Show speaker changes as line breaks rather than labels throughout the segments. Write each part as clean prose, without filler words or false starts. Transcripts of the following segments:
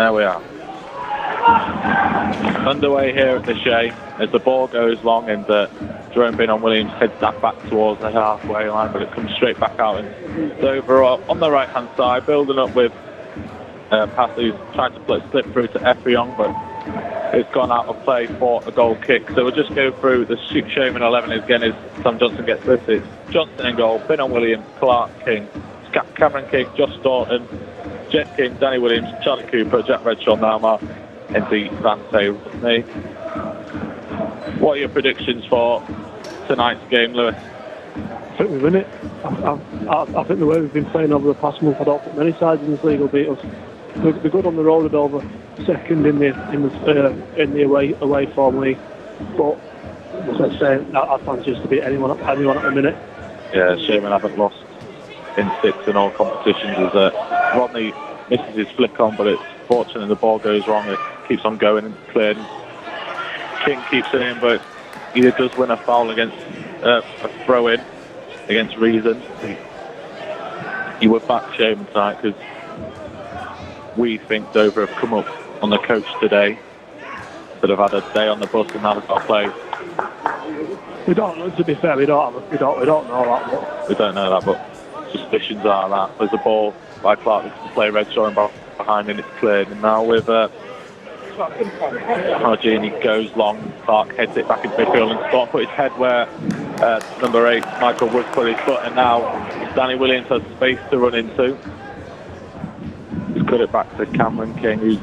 there we are. Underway here at the Shea as the ball goes long and Jerome Binnon-Williams heads that back towards the halfway line, but it comes straight back out and Dover on the right hand side, building up with pass who's trying to slip through to Effiong, but it's gone out of play for a goal kick. So we'll just go through the Shaman 11 again as Sam Johnson gets this. It's Johnson in goal, Binnon-Williams, Clark, King, Cameron King, Josh Staunton, Jet King, Danny Williams, Charlie Cooper, Jack Redshaw, Naumar, N.D. Vante Rodney. What are your predictions for tonight's game, Lewis?
I think we win it. I think the way we've been playing over the past month, I don't think many sides in this league will beat us. They're good on the road at over second in the away form league, but as I say, I fancy us to beat anyone at the minute.
Yeah, Shaman haven't lost in 6 in all competitions. As Rodney misses his flick on, but it's fortunate the ball goes wrong. It keeps on going and cleared. King keeps it in, but he does win a foul against a throw-in against Reason. He would back Shaman tonight because we think Dover have come up on the coach today, that have had a day on the bus and now have got to play.
We don't. To be fair, we don't know that. But
we don't know that, but suspicions are that there's a ball by Clark that can play Redshaw and behind, and it's cleared. And now with Margini goes long, Clark heads it back into midfield and Staunton put his head where number 8 Michael Woods put his foot, and now Danny Williams has space to run into. He's cut it back to Cameron King, who's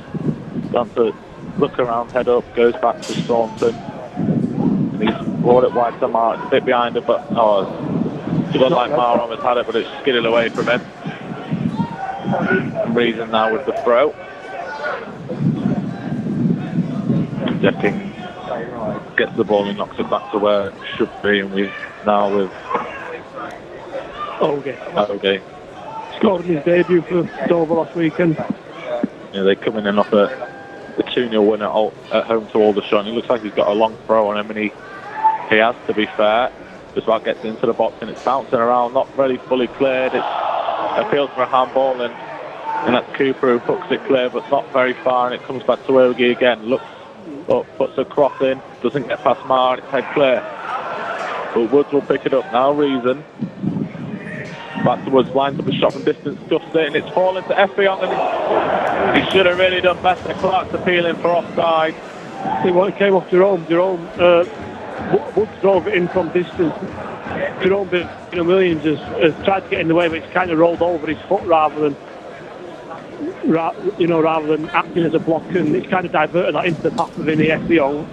done to look around, head up, goes back to Staunton, and he's brought it wide to Mar. It's a bit behind him, but it looked like Mar almost had it, but it's skidded away from him. Reason now with the throw. King gets the ball and knocks it back to where it should be, and we now with Oge.
Scored his debut for Dover last weekend.
Yeah, they come in and off a 2-0 win at home to Aldershot. He looks like he's got a long throw on him, and he has, to be fair. Just about gets into the box and it's bouncing around, not really fully cleared. It appeals for a handball, and that's Cooper who hooks it clear, but not very far, and it comes back to Oge again. Looks up, puts a cross in, doesn't get past Mar, and it's head clear. But Woods will pick it up now. Reason back to Woods, lines up a shot from distance, stuffs it, and it's fallen to Effiong, and he should have really done better. Clark's appealing for offside.
See what came off Jerome. Woods drove it in from distance. Jerome Williams has tried to get in the way, but it's kind of rolled over his foot rather than acting as a block, and it's kind of diverted that into the path of Vinny Effiong.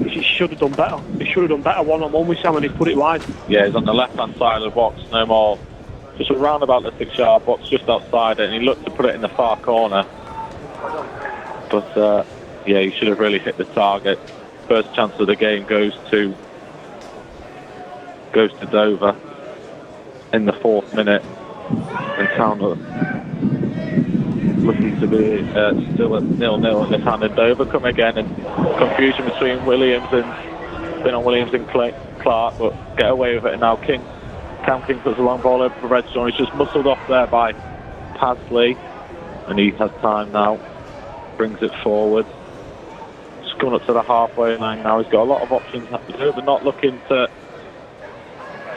He should have done better. He should have done better one-on-one with Sam, and he's put it wide. Yeah,
he's on the left-hand side of the box, no more. Just around about the 6-yard box, just outside it, and he looked to put it in the far corner. But he should have really hit the target. First chance of the game goes to Dover in the 4th minute, and Town looking to be still at 0-0 at this hand, and Dover come again, and confusion between Williams and Binnon-Williams and Clark, but get away with it. And now Cam King puts a long ball over for Redshaw. He's just muscled off there by Pasley, and he has time now, brings it forward. Just coming up to the halfway line now. He's got a lot of options to do, but not looking to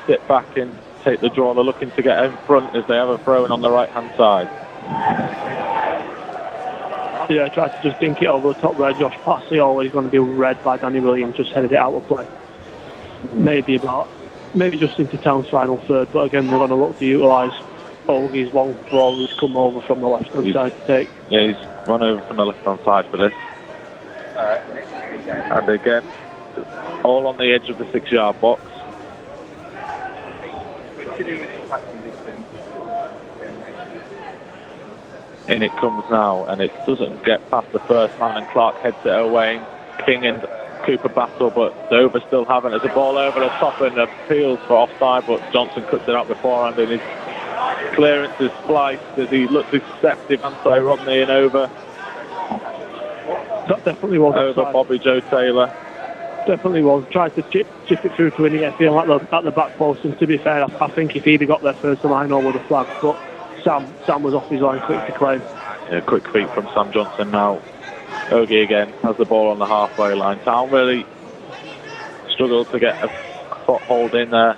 sit back and take the draw. They're looking to get in front as they have a throw in on the right hand side.
Yeah, tried to just dink it over the top there. Josh Pasley always going to be read by Danny Williams, just headed it out of play. Maybe just into Town's final third, but again they're going to look to utilise Oge's long throw who's come over from the left hand side to take.
Yeah, he's run over from the left hand side for this. And again, all on the edge of the 6-yard box. In it comes now, and it doesn't get past the first man, and Clark heads it away. King and Cooper battle, but Dover still haven't. There's a ball over the top and appeals for offside, but Johnson cuts it out beforehand, and his clearance is spliced as he looks deceptive anti-Rodney and over.
That definitely was
over
offside.
Bobby Joe Taylor.
Definitely was. Tried to chip it through to Winnie Effiong at the back post, and to be fair, I think if he'd have got there first, the line would have flagged, but Sam was off his line quick to claim.
Yeah, quick feet from Sam Johnson now. Ogie again has the ball on the halfway line. Town really struggled to get a foothold in there,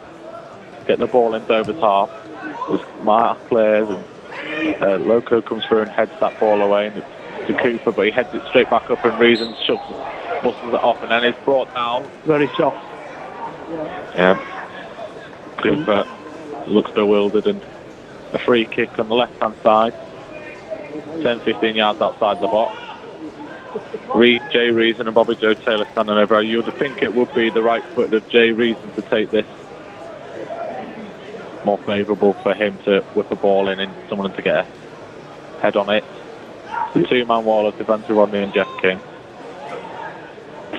get the ball in Dover's half. Mark clears and Loco comes through and heads that ball away to Cooper, but he heads it straight back up and Reason muscles it off and then it's brought down.
Very soft.
Yeah. Cooper looks bewildered and a free kick on the left hand side. 10-15 yards outside the box. Jay Reason and Bobby Joe Taylor standing over. You would think it would be the right foot of Jay Reason to take this. More favourable for him to whip a ball in and someone to get a head on it. The two-man wall of Devante Rodney and Jeff King.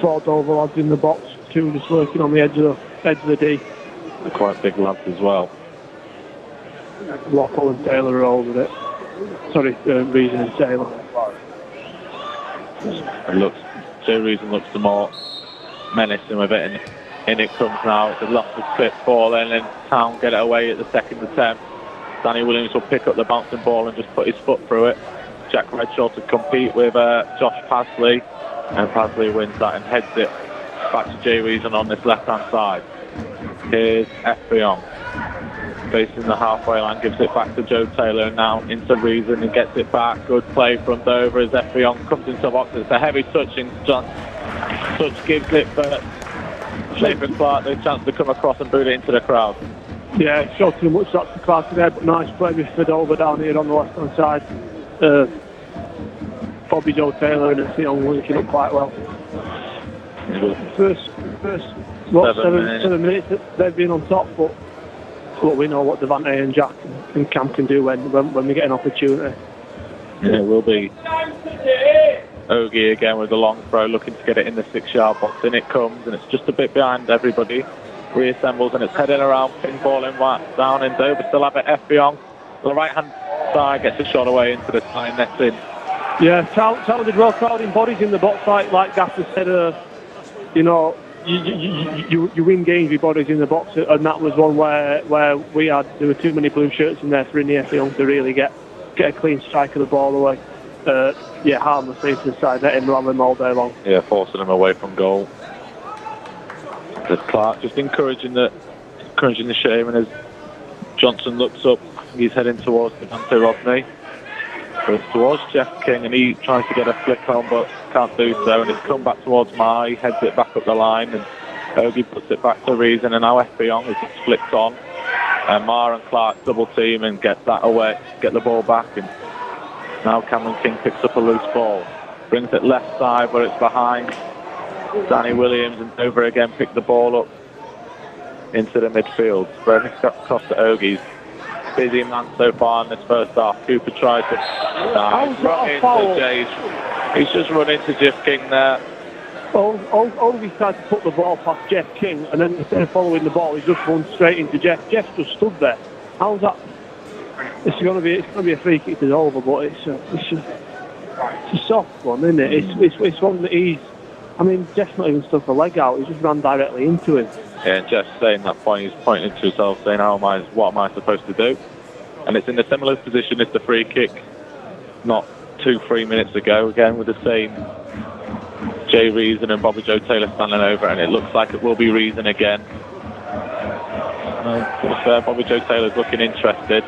4 Dover lads in the box, 2 just working on the edge of the D.
They're quite big lads as well.
Lockwell and Taylor are all with it. Sorry, Reason and Taylor.
Jay Reason looks the more menacing with it, and in it comes now. It's a loss of spit ball in, and Town get it away at the second attempt. Danny Williams will pick up the bouncing ball and just put his foot through it. Jack Redshaw to compete with Josh Pasley, and Pasley wins that and heads it back to Jay Reason on this left-hand side. Here's Effiong facing the halfway line, gives it back to Joe Taylor, and now into Reason and gets it back. Good play from Dover as Effiong comes into the box. It's a heavy touch, and John Touch gives it for Nathan Clark the chance to come across and boot it into the crowd.
Yeah, it showed too much that's the Clark there, but nice play with Dover down here on the left hand side. Bobby Joe Taylor and Effiong linking up quite well. First 7 minutes they've been on top, but we know what Devante and Jack and Cam can do when we get an opportunity.
Yeah, it will be Ogie again with a long throw, looking to get it in the 6-yard box. In it comes, and it's just a bit behind everybody. Reassembles, and it's heading around, pinballing down, and Dover still have it. Effiong, the right-hand side, gets a shot away into the tying net in.
Yeah, talented, well crowding bodies in the box, like Gaffer said. You know, you win games with bodies in the box, and that was one where there were too many blue shirts in there for Indy Effiong to really get a clean strike of the ball away. Harmlessly to the side net and run them all day long.
Yeah, forcing them away from goal. There's Clark just encouraging the Shaman as Johnson looks up. He's heading towards Devante Rodney. Goes towards Jeff King, and he tries to get a flick on but can't do so, and it's come back towards Mar. He heads it back up the line, and Ogie puts it back to Reason, and now Effiong as it's flicked on, and Mar and Clark double team and get that away, get the ball back, and now Cameron King picks up a loose ball, brings it left side where it's behind Danny Williams, and Dover again pick the ball up into the midfield, spreading across to Ogie's. Busy man so far in this first half. Cooper tries to run into Jays. He's just run into Jeff King there.
Ogie tried to put the ball past Jeff King, and then instead of following the ball, he's just run straight into Jeff. Jeff just stood there. How's that? It's going to be a free kick to Dover, but it's a soft one, isn't it? It's one that Jeff's not even stuck a leg out. He just ran directly into him.
Yeah, and Jeff's saying that point, he's pointing to himself, saying, what am I supposed to do? And it's in a similar position as the free kick not 2-3 minutes ago, again with the same Jay Reason and Bobby Joe Taylor standing over, and it looks like it will be Reason again. Bobby Joe Taylor's looking interested,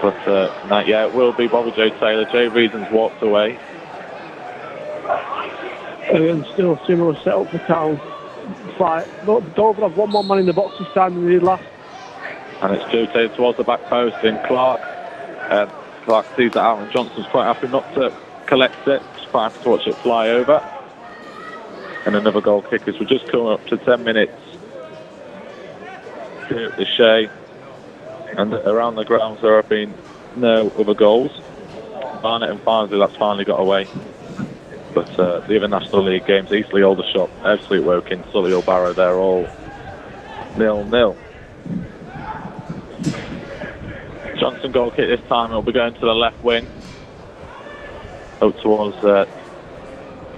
but it will be Bobby Joe Taylor. Jay Reason's walked away.
And still similar setup for Town. Dover have one more man in the box this time than they did last.
And it's Joe Taylor towards the back post, and Clark sees that out, and Johnson's quite happy not to collect it. Just quite happy to watch it fly over. And another goal kick as we're just coming up to 10 minutes here at the Shea. And around the grounds there have been no other goals. Barnet and Farnsley, that's finally got away. But the other National League games, Eastleigh, Aldershot, Ebbsfleet, Woking, Solihull, Barrow, they're all 0-0. Johnson goal kick this time. It'll be going to the left wing. Up towards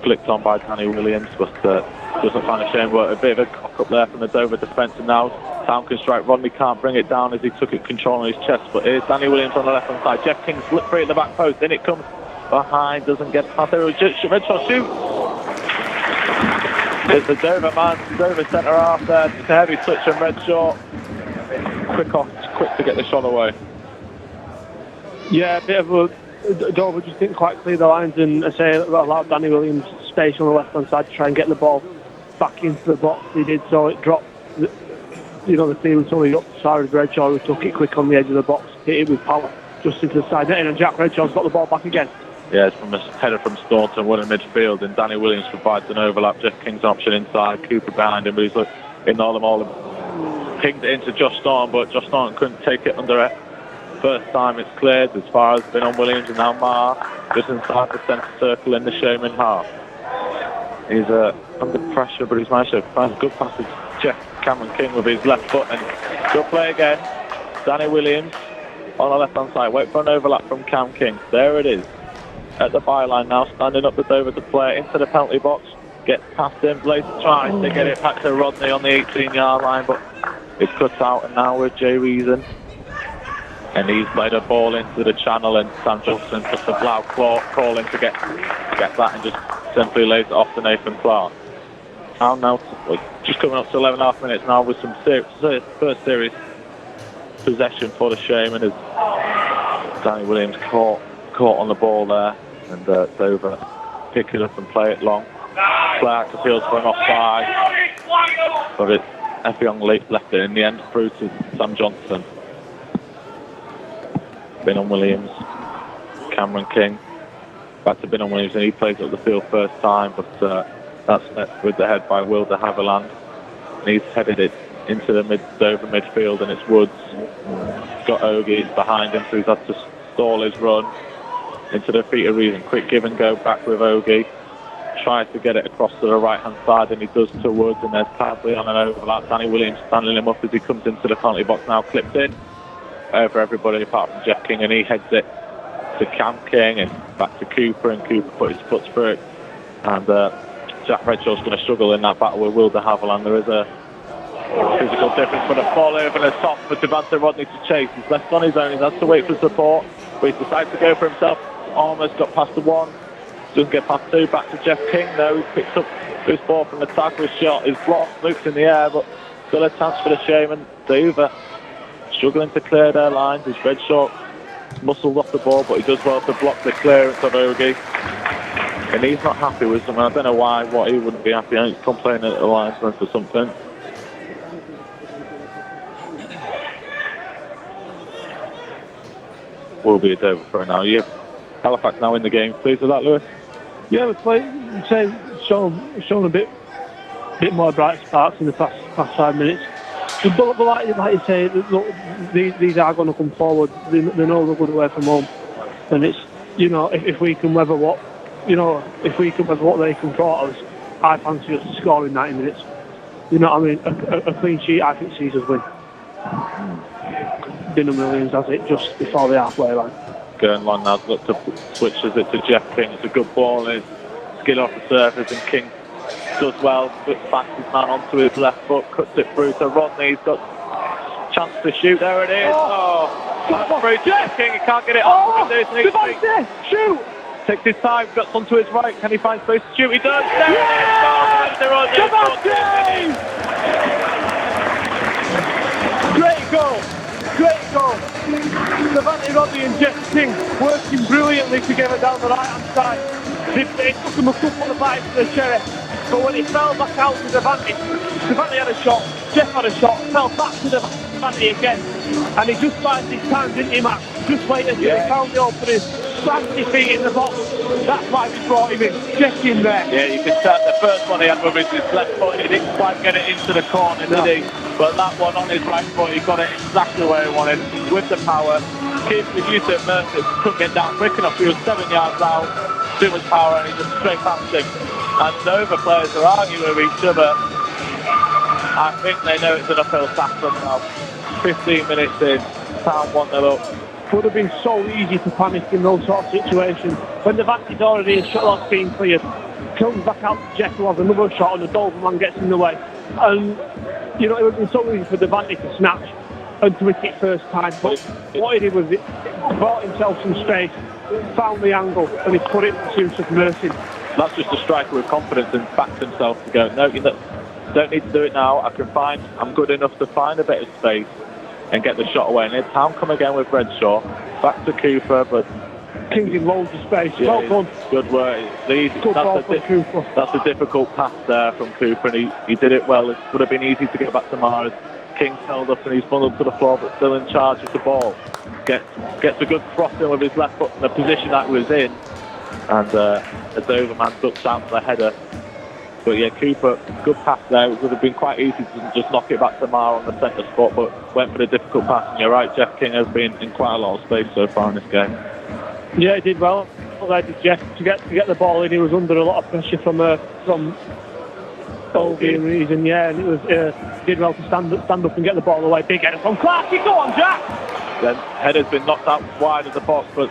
flicked on by Danny Williams, but doesn't find a shame. But a bit of a cock up there from the Dover defence, and now Town can strike. Rodney can't bring it down as he took it control on his chest. But here's Danny Williams on the left hand side. Jeff King slip free at the back post. Then it comes behind. Doesn't get past there. Redshaw shoot. It's the Dover man. Dover centre half there. It's a heavy touch from Redshaw. Quick to get the shot away.
Yeah, a bit of a... Dover just didn't quite clear the lines and allowed Danny Williams space on the left hand side to try and get the ball back into the box. He did so. It dropped the field until he up to Cyrus Redshaw, who took it quick on the edge of the box, hit it with power just into the side netting, and Jack Redshaw's got the ball back again.
Yeah, it's from a header from Staunton, one in midfield, and Danny Williams provides an overlap. Jeff King's option inside, Cooper behind him, but he's ignored them all. Pinged it into Josh Staunton, but Josh Staunton couldn't take it under it. First time it's cleared as far as been on Williams, and now Marr just inside the centre circle in the Showman half. He's under pressure, but he's managed to find a good passage. Jeff Cameron King with his left foot, and good play again. Danny Williams on the left hand side. Wait for an overlap from Cam King. There it is. At the byline now, standing up with Dover to play into the penalty box. Gets past him. Blaze tries to get it back to Rodney on the 18-yard line, but it's cut out. And now with Jay Reason. And he's played a ball into the channel, and Sam Johnson puts a loud calling to get that, and just simply lays it off to Nathan Clark. Now just coming up to 11.5 minutes now with some first series possession for the Shaman, as Danny Williams caught on the ball there, and Dover pick it up and play it long. Clark appeals for an offside, but Effiong left it in the end through to Sam Johnson. Binnon Williams, Cameron King, back to Binnon Williams, and he plays up the field first time, but that's met with the head by Will de Havilland, and he's headed it into the Dover midfield, and it's Woods. He's got Ogie behind him, so he's had to stall his run into the feet of Reason. Quick give and go back with Ogie. Tries to get it across to the right hand side, and he does to Woods, and there's Padley on an overlap. Danny Williams standing him up as he comes into the penalty box now, clipped in over everybody apart from Jeff King, and he heads it to Cam King and back to Cooper, and Cooper put his foot through it, and Jack Redshaw's going to struggle in that battle with Will de Havilland. There is a physical difference, but a fall over the top for Devante Rodney to chase. He's left on his own, he has to wait for support, but he's decided to go for himself. Almost got past the one, doesn't get past two, back to Jeff King though. He picks up his ball from the tackle, his shot is blocked, looks in the air, but still a chance for the Shaman. Dover struggling to clear their lines. His Redshaw muscled off the ball, but he does well to block the clearance of Ogie. And he's not happy with something. I don't know why, what he wouldn't be happy. He's complaining at the linesman for something. Will be a Dover throw now. Halifax now in the game. Pleased with that, Lewis?
Yeah, we've shown a bit more bright sparks in the past 5 minutes. But like you say, look, these are going to come forward. They know they're good away from home, and it's if we can weather what they can throw at us, I fancy us to score in 90 minutes. You know what I mean? A clean sheet, I think, sees us win. Binnon Williams has it just before the halfway line.
Going long now, switches it to Jeff King. It's a good ball, and skid off the surface, and King does well, puts back his man onto his left foot, cuts it through to Rodney. He's got a chance to shoot. There it is. That's through to Jeff King. He can't get it off.
Shoot!
Takes his time, gets onto his right. Can he find space to shoot? He does. There it is.
Great goal. Devante Rodney and Jeff King working brilliantly together down the right hand side. It took him a couple of bites to the cherry, but when he fell back out to Devante had a shot, Jeff had a shot, fell back to Devante again, and he just finds his time, didn't he, Matt? Just waited until he found the opening, slammed his feet in the box. That's why we brought him in, Jeff in there.
Yeah, you can tell the first one he had with his left foot, he didn't quite get it into the corner, did he? But that one on his right foot, he got it exactly where he wanted, with the power. Keith used it, Mercer couldn't get down quick enough, he was 7 yards out, too much power, and he just straight past him. And Dover players are arguing with each other. I think they know it's an uphill task for them now. 15 minutes in, Town 1-0 up.
Would have been so easy to panic in those sort of situations. When the Devante's already a shot log being cleared, comes back out to Jeff who has another shot, and the Dover man gets in the way. And you know, it would have been so easy for the Vandy to snatch and to hit it first time. But what he did was he bought himself some space, found the angle, and he put it to submersion.
That's just a striker with confidence and backed himself to go, no, you don't need to do it now. I'm good enough to find a bit of space and get the shot away. And it's Town come again with Redshaw. Back to Cooper, but
King's in loads of space.
Yeah,
well done.
Good work.
Cooper.
That's a difficult pass there from Cooper, and he did it well. It would have been easy to get back to Mars. King's held up and he's bundled to the floor, but still in charge of the ball. Gets a good cross in with his left foot in the position that he was in, and as the overman ducks out for the header. But yeah, Cooper, good pass there. It would have been quite easy to just knock it back to Mar on the centre spot, but went for the difficult pass. And you're right, Jeff King has been in quite a lot of space so far in this game.
Yeah, he did well. There did Jeff to get the ball in. He was under a lot of pressure from Ogie and Reason, yeah, and it was did well to stand up and get the ball away. Big header from Clarkey. Go on, Jack.
Then header's been knocked out wide of the box, but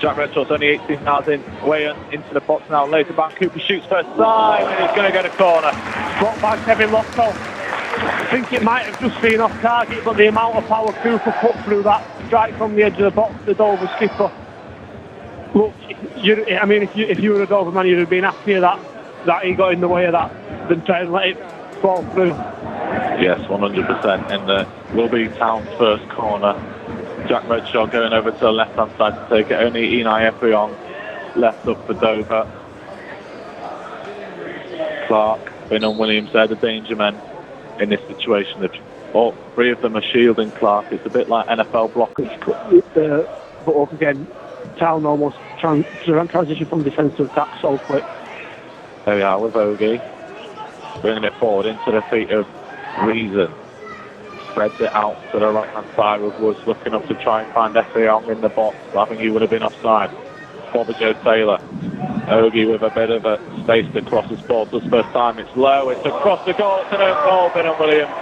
Jack Redshaw's only 18 yards way into the box now. Later back, Cooper shoots first time, and he's going to get a corner.
Brought by Kevin Lofto. I think it might have just been off target, but the amount of power Cooper put through that strike from the edge of the box, the Dover skipper. Look, if you were a Dover man, you'd have been happier that he got in the way of that than try and let it fall through.
Yes, 100%. And will be Town's first corner. Jack Redshaw going over to the left-hand side to take it. Only Enai Efriong left up for Dover. Clark, Finn and Williams, they're the danger men in this situation. All three of them are shielding Clark. It's a bit like NFL blockers.
But up again, Town almost transition from defence to attack so quick.
There we are with Ogie. Bringing it forward into the feet of Reason. Spreads it out to the right hand side with Woods looking up to try and find Efriong in the box. I think he would have been offside. Bobby Joe Taylor. Ogie with a bit of a space to cross his ball. For the first time it's low. It's across the goal. It's an own goal. Ben and Williams.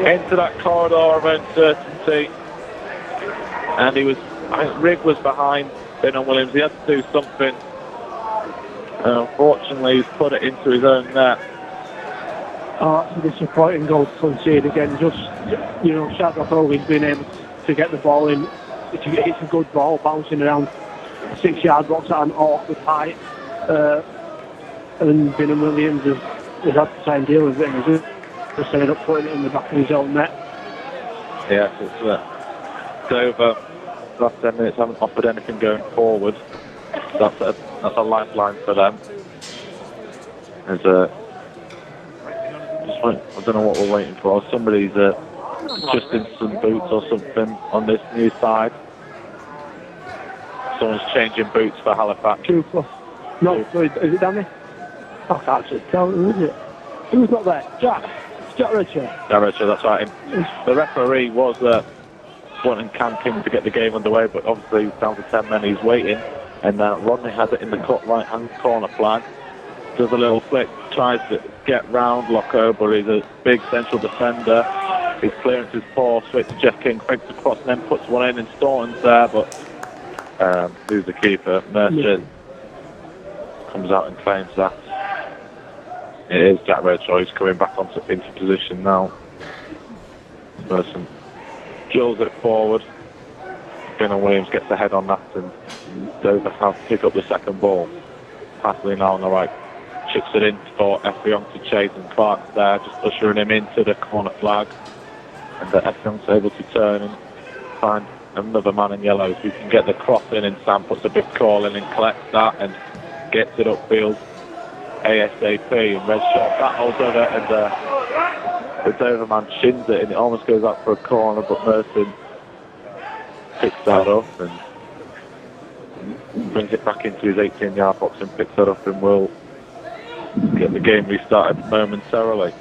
Into that corridor of uncertainty. And I think Rigg was behind Ben and Williams. He had to do something. Unfortunately, he's put it into his own net.
Oh, that's a disappointing goal to concede again. Just, Shadrach Ogie's been able to get the ball in. It's a good ball, bouncing around 6 yard box at an awkward height. And Ben and Williams has had to try and deal with it. And he's just ended up putting it in the back of his own net.
Yes, it's Dover. The last 10 minutes haven't offered anything going forward. That's a lifeline for them. There's I don't know what we're waiting for. Somebody's just in some boots or something on this new side. Someone's changing boots for Halifax.
Cooper. No, sorry, is it Danny? I can't actually tell who is it. Who's not there? Jack. It's Jack Redshaw.
Jack Redshaw, that's right. The referee was wanting Cam King to get the game underway, but obviously he's down to 10 men. He's waiting. And Rodney has it in the cut right-hand corner flag. Does a little flick, tries to get round Loco, but he's a big central defender. His clearance is poor, switch to Jeff King, flicks across and then puts one in, and Staunton's there, but who's the keeper? Mercer comes out and claims that. It is Jack Redshaw. He's coming back into position now. Mercer drills it forward. Ben and Williams gets ahead on that, and Dover have to pick up the second ball. Passley now on the right, chips it in for Efriong to chase, and Clark's there, just ushering him into the corner flag. And Efriong's able to turn and find another man in yellow who can get the cross in, and Sam puts a big call in and collects that and gets it upfield ASAP. And Redshaw battles over it, and the Dover man shins it, and it almost goes out for a corner, but Merson picks that up and brings it back into his 18-yard box and picks that up, and will get the game restarted momentarily.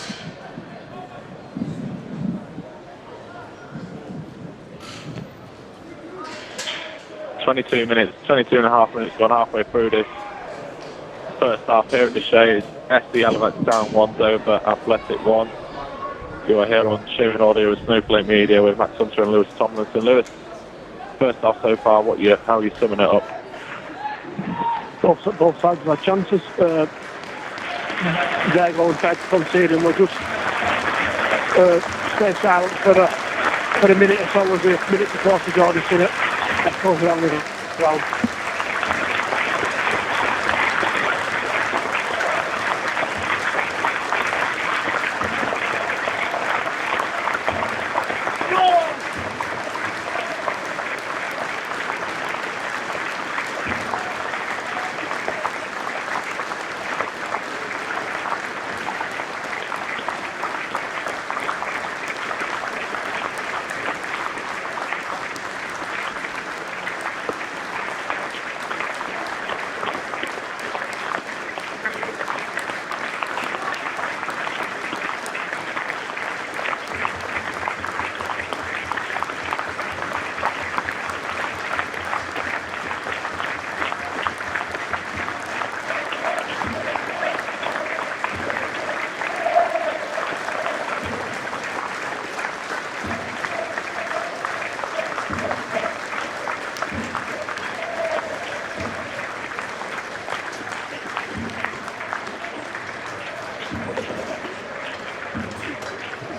Twenty-two and a half minutes gone halfway through this first half here at the Shades. SD Halifax down 1, Dover Athletic 1. You are here on Sharing Audio with Snowflake Media with Max Hunter and Lewis Tomlinson. Lewis, first half so far, how are you summing it up?
Both sides of our chances. They're going to concede, and we're just stay silent for a minute or so as a minute before the Jordan Sinnott goes around the ground.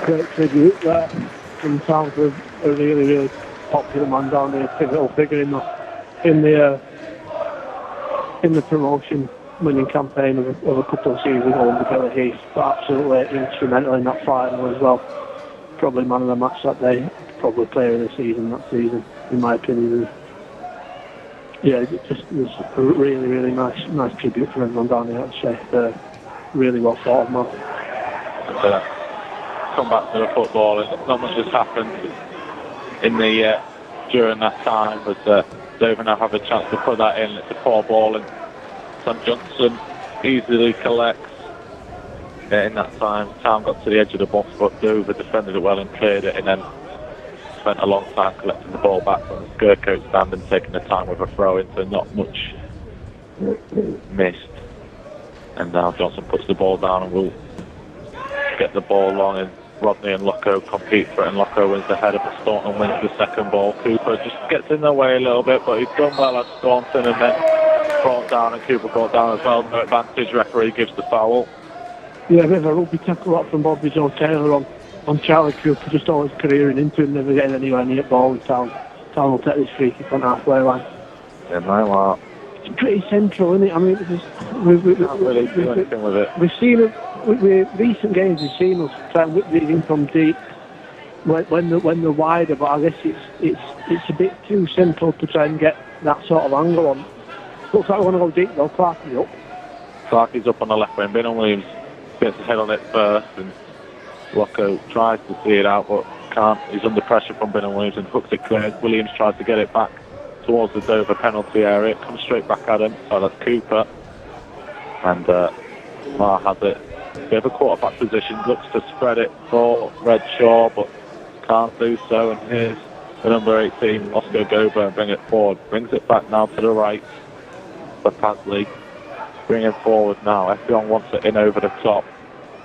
Great tribute there from sounds of a really popular man down there, pivotal figure in the promotion winning campaign of a couple of seasons ago under Billy Heath, but absolutely instrumental in that final as well. Probably man of the match that day, probably player of the season that season, in my opinion. And yeah, it just was a really nice tribute for everyone down there, I'd say. Really well thought of, man.
Come back to the football, and not much has happened in the during that time, but Dover now have a chance to put that in. It's a poor ball, and Sam Johnson easily collects in that time. Town got to the edge of the box, but Dover defended it well and cleared it, and then spent a long time collecting the ball back from the Skircoat stand and taking the time with a throw in, so not much missed. And now Johnson puts the ball down and will get the ball long, and Rodney and Lucko compete for it, and Lucko wins the header, but Staunton wins the second ball. Cooper just gets in the way a little bit, but he's done well at Staunton, and then brought down, and Cooper brought down as well. No advantage, referee gives the foul.
Yeah, a bit of a rugby tackle up from Bobby Joe Taylor on Charlie Cooper, just always careering into him, never getting anywhere near ball with Town. Town will take this free kick on halfway line.
Yeah, my lot.
It's pretty central, isn't it? I mean,
we can't really do anything with it.
We've seen it. With recent games, we've seen us try and whip these in from deep when they're wider, but I guess it's a bit too simple to try and get that sort of angle on. Looks like we want to go deep though. Clarkie's up.
Clarkie's up on the left wing. Bingham Williams gets his head on it first, and Lucko tries to see it out, but can't. He's under pressure from Bingham Williams and hooks it clear. Williams tries to get it back towards the Dover penalty area. It comes straight back at him. So that's Cooper, and Marr has it. Bit of a quarterback position, looks to spread it for Redshaw, but can't do so. And here's the number 18, Oscar Gober, and bring it forward. Brings it back now to the right for Pasley. Bringing forward now. Effiong wants it in over the top.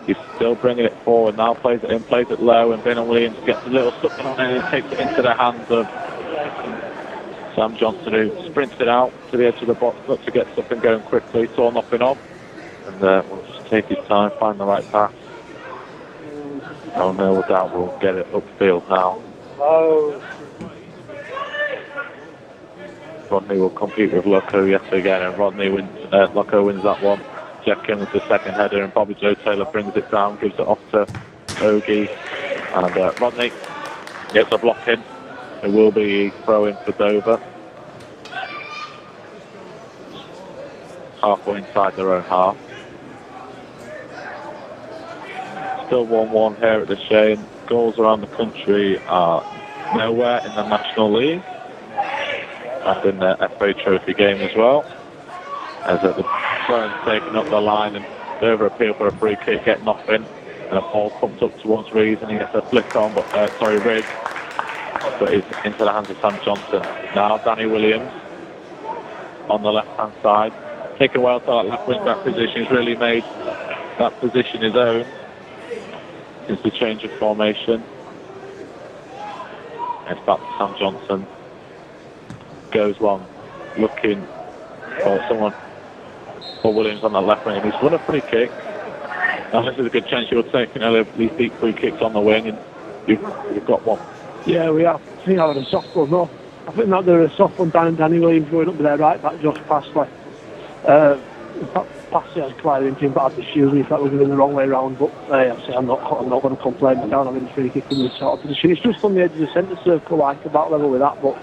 He's still bringing it forward. Now plays it in, plays it low, and Bingham Williams gets a little stuck on it and takes it into the hands of Sam Johnson, who sprints it out to the edge of the box, looks to get something going quickly, saw nothing off. And we'll just take his time, find the right pass. No doubt we'll get it upfield now. Rodney will compete with Lucko yet again, and Lucko wins that one. Jeff Kim the second header, and Bobby Joe Taylor brings it down, gives it off to Ogie, and Rodney gets a block in. It will be throw-in for Dover. Halfway inside their own half. Still 1-1 here at the Shane. Goals around the country are nowhere in the National League and in the FA Trophy game as well. As the throw-in's taken up the line, and Dover appeal for a free kick, get nothing, and a ball comes up towards Reeves, and he gets a flick on, but Riggs, but it's into the hands of Sam Johnson. Now Danny Williams on the left-hand side, taking well to that left wing-back position. He's really made that position his own since the change of formation. It's back to Sam Johnson. Goes long, looking for someone for Williams on that left wing. He's won a free kick. And this is a good chance you're taking these deep free kicks on the wing, and you've got one.
Yeah, we have. I think I had a soft one, no. I think that there was a soft one down and Danny Williams going up with their right back, Josh Passley. Passley has quite into him, but I'd be fuming if that was going the wrong way round. But I'm not going to complain about having a free kick in this sort of position. It's just on the edge of the centre circle, like about level with that, but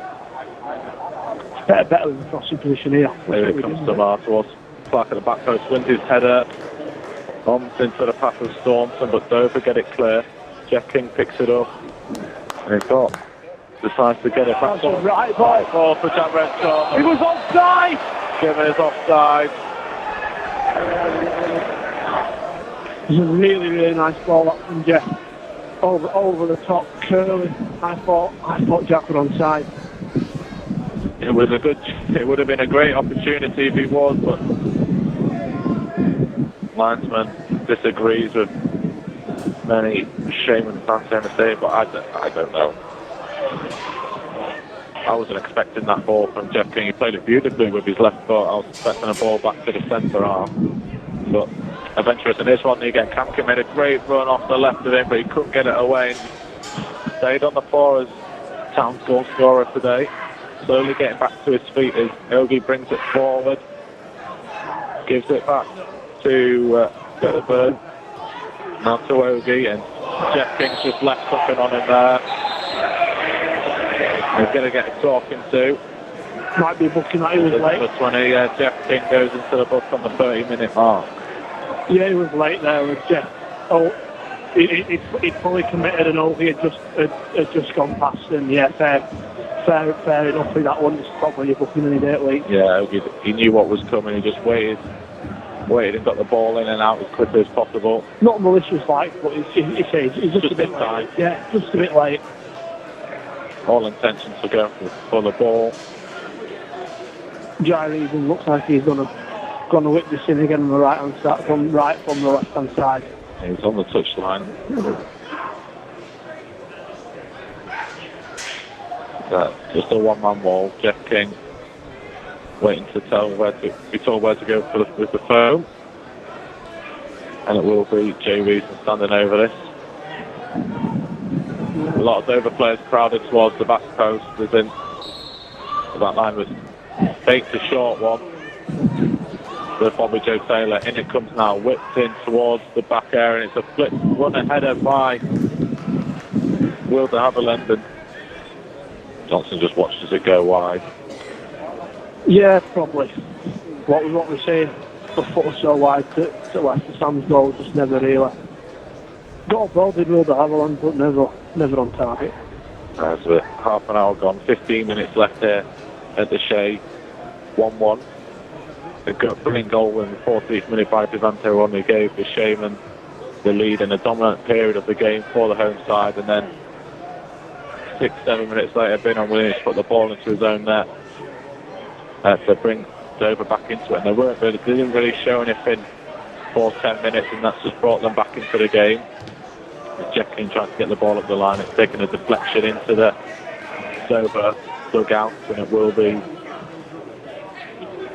it's better with the crossing position here.
There it comes to Mar towards Clark at the back post, wins his header, bombs into the path of Staunton, but Dover get it clear. Jeff King picks it up, and he's got decides to get it back.
Right ball
for Jack Renshaw.
He was offside!
Given his offside.
It was a really, really nice ball up from Jeff. Over the top, curling. I thought Jack was onside.
It would have been a great opportunity if he was, but linesman disagrees with many Shaman fans saying the same, but I don't know. I wasn't expecting that ball from Jeff King. He played it beautifully with his left foot. I was expecting a ball back to the centre arm. But adventurous in this one again. Kamkin made a great run off the left of him, but he couldn't get it away. Stayed on the floor as Town's goal scorer today. Slowly getting back to his feet as Ogie brings it forward. Gives it back to Gerber. Now to Ogie, and Jeff King's just left something on him there. He's going to get a talking to.
Might be booking that he was late.
Number 20, Jeff King goes into the book on the 30-minute mark.
Yeah, he was late there with Jeff. He'd fully committed and Ogie had just gone past him. Yeah, fair enough with that one. It's probably a booking any day late.
Yeah, he knew what was coming. He just waited and got the ball in and out as quickly as possible.
Not malicious like, but he's just a bit late. Yeah, just a bit late.
All intentions for going for the ball.
Jair Regan looks like he's gonna whip this in again on the right hand side, from the left hand side.
He's on the touchline. Just a one-man wall. Jeff King waiting to be told where to go with the phone, and it will be Jay Reason standing over this. A lot of Dover players crowded towards the back post, as in the back line was faked a short one. The Bobby Joe Taylor, in it comes now, whipped in towards the back area, and it's a flip run aheader by Will de Havilland, and Johnson just watched as it go wide.
Yeah, probably. What we're saying, the foot was so wide to Sam's goal, just never really got a ball, did Will de Havilland, but never on target.
There's half an hour gone, 15 minutes left here at the Shea, 1-1. A brilliant goal in the 14th minute by Devante Ron, who gave the Shaman the lead in a dominant period of the game for the home side, and then 6-7 minutes later, Binon Williams put the ball into his own net to bring Dover back into it. And they didn't really show anything for 10 minutes, and that's just brought them back into the game. Jeff King trying to get the ball up the line. It's taken a deflection into the Dover dugout, and it will be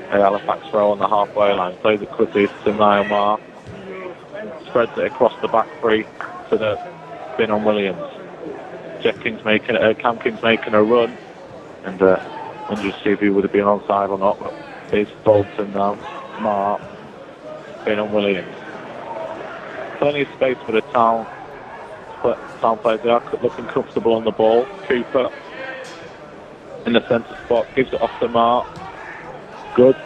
a Halifax throw on the halfway line. Plays it quickly to Niall Marr. Spreads it across the back three to the Binon Williams. Jeff King's Cam King's making a run, and wonder to see if he would have been onside or not. But it's Bolton now, Marr, Binon Williams. Plenty of space for the Town players. They are looking comfortable on the ball. Cooper in the centre spot, gives it off to Marr. Good.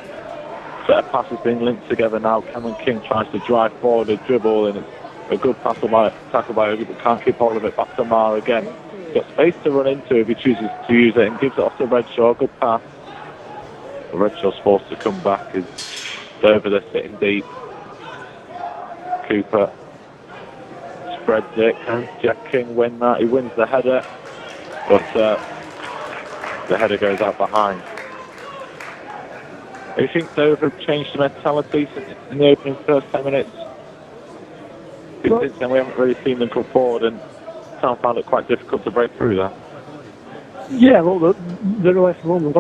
Set of passes being linked together now. Cameron King tries to drive forward a dribble, and it's a good tackle by Ogie, but can't keep hold of it. Back to Marr again. Got space to run into if he chooses to use it, and gives it off to Redshaw. Good pass. Redshaw's forced to come back as Dover, they're sitting deep. Cooper spreads it. Can Jack King win that? He wins the header, but the header goes out behind. Do you think Dover have changed the mentality in the opening first 10 minutes? Since then, we haven't really seen them come forward, and Town found it quite difficult to break through that.
Yeah, well, they're away from home. They're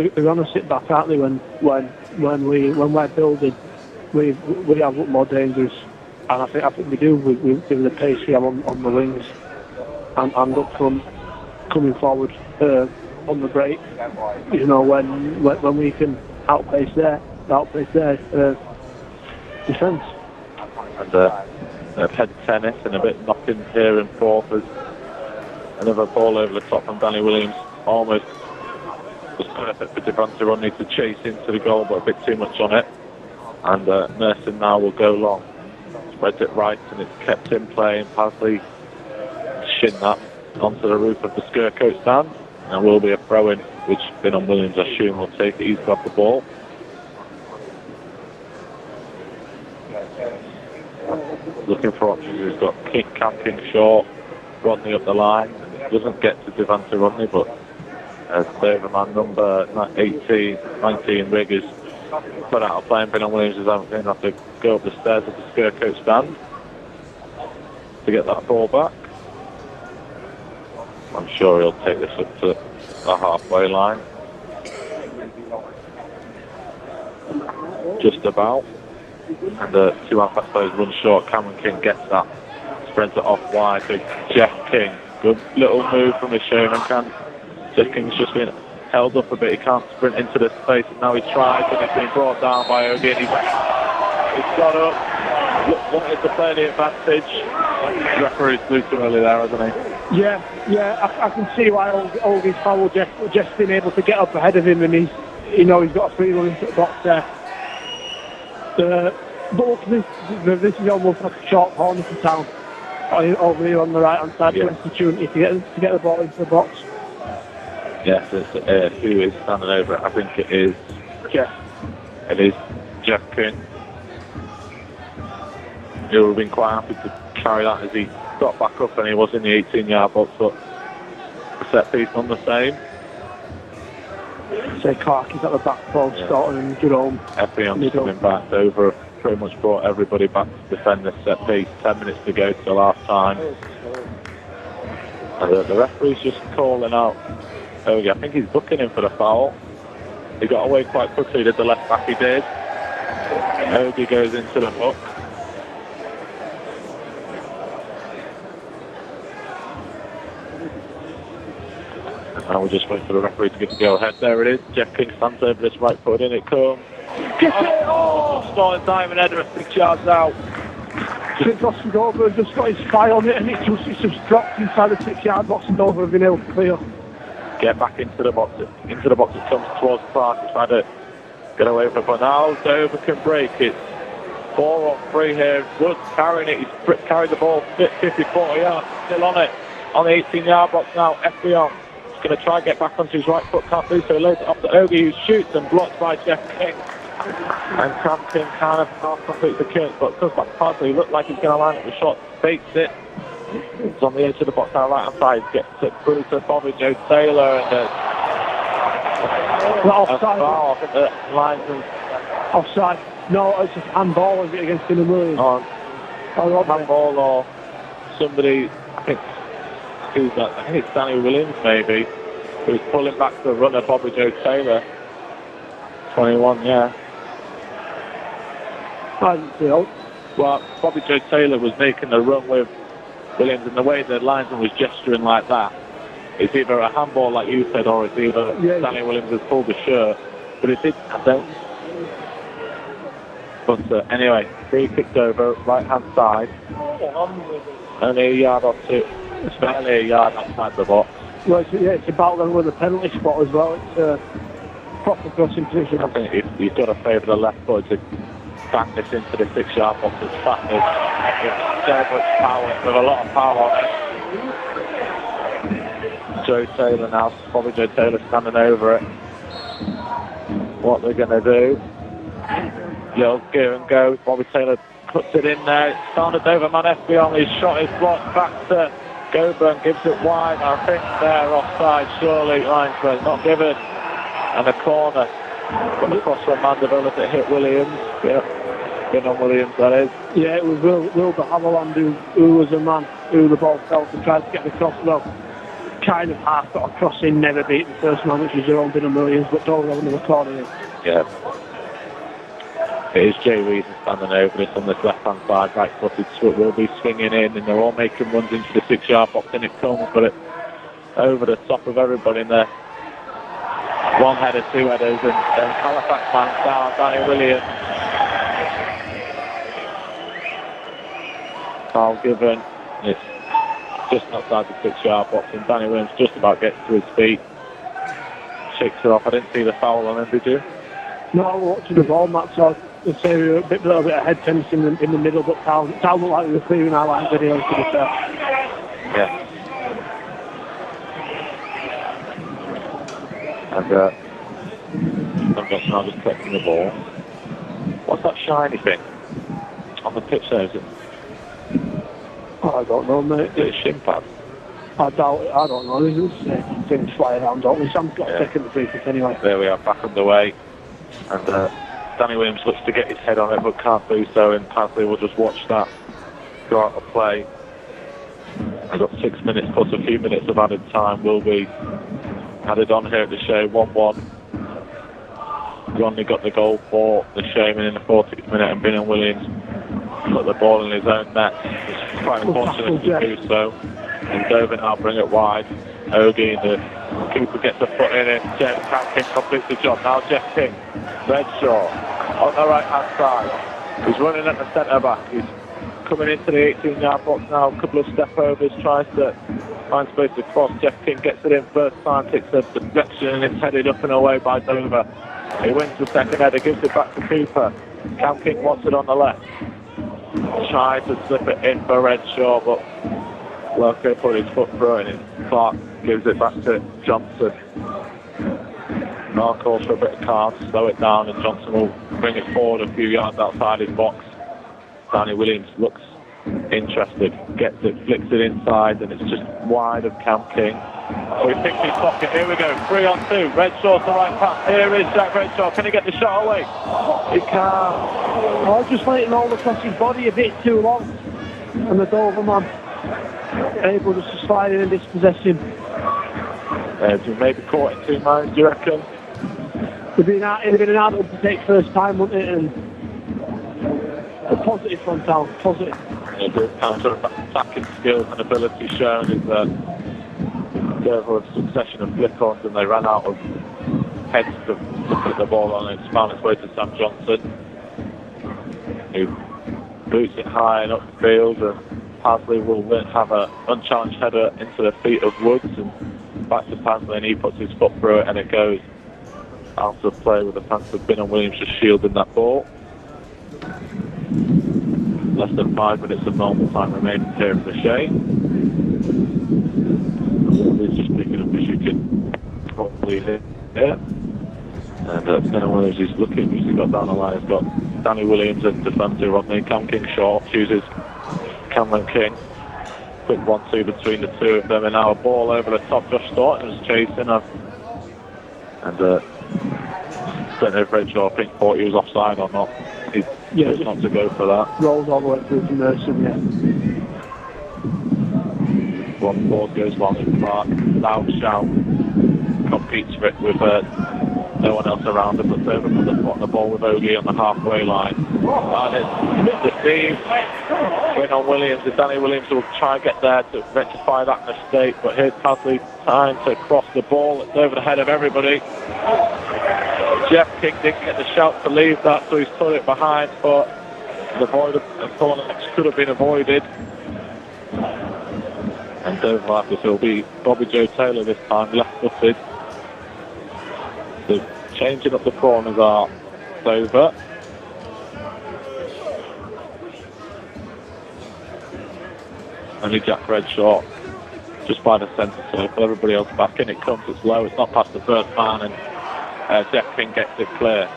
gonna sit back, aren't they? When we're building, we have looked more dangerous. And I think we do with the pace we have on the wings and up front, coming forward on the break. You know, when we can outpace their defence.
And head tennis and a bit knocking here and forth as another ball over the top from Danny Williams. Almost was perfect for Devante Rodney to chase into the goal, but a bit too much on it. And Merson now will go long. Spreads it right, and it's kept in play, and Pasley shin that onto the roof of the Skircoat stand. And will be a throw-in, which Finan Williams, I assume, will take it. He's got the ball. Looking for options. He's got King camping short, Rodney up the line. Doesn't get to Devante Rodney, but Doverman number 19, Riggers, put out a play, and Finan Williams is going to have to go up the stairs of the Skircoat stand to get that ball back. I'm sure he'll take this up to the halfway line. Just about. And two Halifax players run short. Cameron King gets that. Spreads it off wide to Jeff King. Good little move from his showman. Jeff King's just been held up a bit. He can't sprint into the space, and now he tries, and he's been brought down by Ogie. He's got up, wanted to play the advantage. The referee's blew too early there, hasn't he?
Yeah, I can see why Ogie's fouled Jeff. Jeff's been able to get up ahead of him, and he's got a free run into the box there. But this is almost like a short corner for town. Over here on the right hand side, an opportunity to get the ball into the box.
Yes, it's who is standing over it. I think it is
Jeff.
It is Jeff King. He would have been quite happy to carry that as he got back up and he was in the 18-yard box, but the set piece on the same.
Say Clark is at the back post, Staunton and Jerome.
Effion's coming back over, pretty much brought everybody back to defend this set piece. 10 minutes to go till half time. And the referee's just calling out Ogie. I think he's booking him for the foul. He got away quite quickly, did the left back he did. Ogie goes into the book. And we'll just wait for the referee to give the go ahead. There it is. Jeff King stands over this right foot, in it comes. Get it! Oh! Starting Diamond header 6 yards out.
Since Austin Dover just got his fly on it, and it's just dropped inside the 6-yard box, and Dover have been able to clear.
Get back into the box. Into the box it comes towards Clark. He's trying to get away from it, but now Dover can break it. 4 on 3 here. Woods carrying it. He's carried the ball 50, 40 yards. Still on it. On the 18-yard box now. Effion. Going to try and get back onto his right foot, can't do so. He loads it off to Ogie, who shoots and blocked by Jeff King. And Crampton kind of half completes the kill, but comes back past. He looked like he's going to line up the shot, baits it. It's on the edge of the box on the right hand side, gets it through to Bobby Joe Taylor, and
offside.
I think the linesman.
Offside. No, it's just handball against Finan Williams.
Handball or somebody, I think it's Danny Williams maybe, who's pulling back the runner, Bobby Joe Taylor. 21, yeah.
I didn't feel.
Well, Bobby Joe Taylor was making the run with Williams, and the way the linesman was gesturing like that, it's either a handball like you said, or it's either Danny Williams has pulled the shirt. But it did, I don't. But anyway, free kicked over, right hand side. Only a yard or two. It's barely a yard outside the box.
Well, it's about them with a penalty spot as well. It's a proper crossing position.
I think he's got to favour the left foot to bang this into the 6-yard box. It's fast with so much power, with a lot of power on it. Joe Taylor now, probably Joe Taylor standing over it. What they're going to do? You'll give and go. Bobby Taylor puts it in there. It's started over man Effion. His shot is blocked back to Goburn, gives it wide. I think they're offside, surely. Linesman not given. And a corner. Got across from Mandeville as it hit Williams. Yeah. Been on Williams, that is.
Yeah, it was Wilbur Haviland who was a man who the ball fell to try to get the cross. Well, kind of half got a cross in, never beat the first man, which was Jerome Finan Williams, but don't have another corner in.
Yeah. It is Jay Reason standing over this on this left-hand side, right-footed, so it will be swinging in, and they're all making runs into the 6-yard box, and it comes, but it over the top of everybody in there. One header, two headers, and Halifax man down, Danny Williams. Carl Given, it's just outside the 6-yard box, and Danny Williams just about gets to his feet. Shakes it off. I didn't see the foul on him, did you?
No, I was watching the ball, Matt, so I'd say we were a little bit of head tennis in the middle, but Tal looked like we were clearing our line video, to be fair.
Yeah. And I'm just now just collecting the ball. What's that shiny thing on the pitch there? Is it?
I don't know, mate.
Is it a shin pad?
I doubt it. I don't know. There's things flying around, don't we? Sam's got a second to free kick anyway.
There we are, back underway. And Danny Williams looks to get his head on it, but can't do so, and Pasley will just watch that go out of play. I've got 6 minutes plus a few minutes of added time will be added on here at the show. 1-1. Ronnie got the goal for the Showman in the 40th minute, and Bingham Williams put the ball in his own net. It's quite unfortunate to do so. And Dover now bring it wide. Ogie, the keeper gets a foot in it. Jeff King completes the job. Now Jeff King, Redshaw on the right hand side. He's running at the centre back. He's coming into the 18-yard box now. A couple of step overs, tries to find space to cross. Jeff King gets it in first time, takes a deflection, and it's headed up and away by Dover. He wins the second header, gives it back to Cooper. Cam King wants it on the left. Tries to slip it in for Redshaw, but Loco put his foot through it, and Clark gives it back to Johnson. Mark calls for a bit of calm, slow it down, and Johnson will bring it forward a few yards outside his box. Danny Williams looks interested, gets it, flicks it inside, and it's just wide of Cam King. So he picks his pocket. Here we go, 3-on-2. Redshaw's the right pass. Here is Jack Redshaw. Can he get the shot away? He can't.
I was just letting all across his body a bit too long, and the Dover man able just to slide in and dispossess him.
Maybe caught in 2 minds, do you reckon?
It'd been an hard one to take first time, wouldn't it? And a positive from Tal, positive.
Yeah, the kind of attacking skills and ability shown is there was a succession of flick-ons, and they ran out of heads to put the ball on, and it's found its way to Sam Johnson, who boots it high and up the field, and Pasley will have an unchallenged header into the feet of Woods, and back to Pasley, and he puts his foot through it, and it goes out of play with the chance of Bingham Williams just shielding that ball. Less than 5 minutes of normal time remaining here in the Shea. He's just picking up as you can probably hit there. And Bingham Williams is looking, he's got down the line, he's got Danny Williams and defender Rodney. Cam King short, chooses Cameron King. Quick 1-2 between the two of them, and now a ball over the top. Josh Thornton is chasing her. And don't know if Redshaw thought he was offside or not. He chose not to go for that.
Rolls all the way through to Merson, yeah.
One ball goes long in Clark. Loud shout. Competes for it with no one else around him, but Dover put the foot on the ball with Ogie on the halfway line. And it's deceived. Bingham Williams, and Danny Williams will try and get there to rectify that mistake, but here's Pasley time to cross the ball. It's over the head of everybody. Jeff King didn't get the shout to leave that, so he's put it behind, but the void of corner could have been avoided. And Dover will have to still be Bobby Joe Taylor this time, left-footed. So changing up the corners are Dover. Only Jack Redshaw just by the centre circle, everybody else back in. It comes, it's low, it's not past the first man, and Jeff King gets it clear.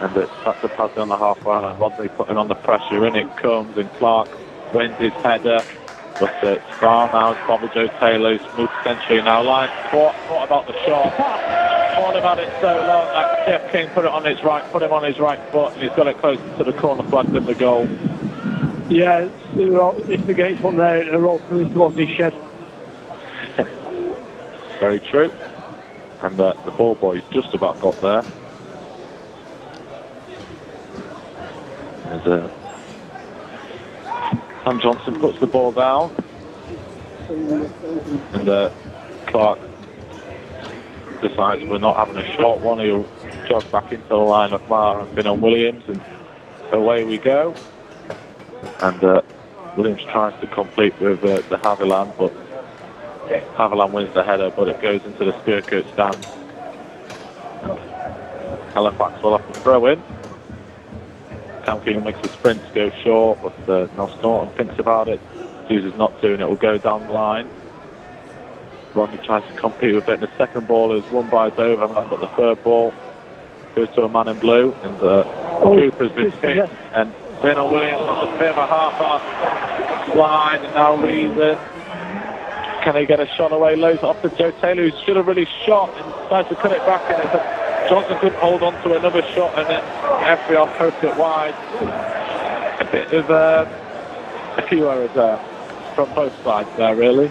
And it's back to Pasley on the halfway line. Rodney putting on the pressure, in it comes, and Clark wins his header. But it's far now, it's Bobby Joe Taylor, smooth century now. Line, thought about the shot, thought about it so long that Jeff King put him on his right foot, and he's got it close to the corner flag of the goal.
Yeah, it's the gates one there, and a roll through towards his shed.
Very true. And the ball boys just about got there. As Sam Johnson puts the ball down, and Clark decides we're not having a short one. He'll jog back into the line of Marr and Finn on Williams, and away we go. And Williams tries to complete with the Haviland, but Haviland wins the header, but it goes into the Skirkert stand. Halifax will have to throw in. Cam King makes the sprint to go short, but Nelson Norton thinks about it, chooses not to, and it will go down the line. Rodney tries to compete with it, and the second ball is won by Dover, but the third ball goes to a man in blue, and Cooper's been hit, and Finn Williams has a bit of a half-arm slide, and now Reason. Can he get a shot away? Loads off to Joe Taylor, who should have really shot, and tries to cut it back, and Johnson couldn't hold on to another shot, and then FBR poked it wide. A bit of a few errors there from both sides there, really.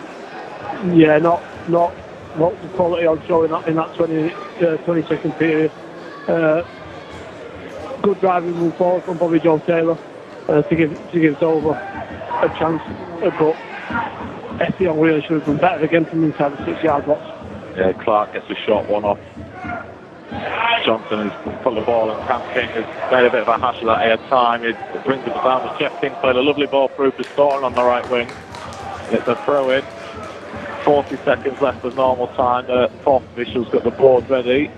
Yeah, not the quality on show in that 20-second period. Good driving move forward from Bobby John Taylor to give Dover a chance, but Effiong really should have done better again from inside the 6-yard box.
Yeah, Clark gets a short one off. Johnson has put the ball, and Cam King has made a bit of a hash of that. He had time. It brings it down. Jeff King played a lovely ball through for Staunton on the right wing. It's a throw in. 40 seconds left of normal time. The fourth official's got the board ready.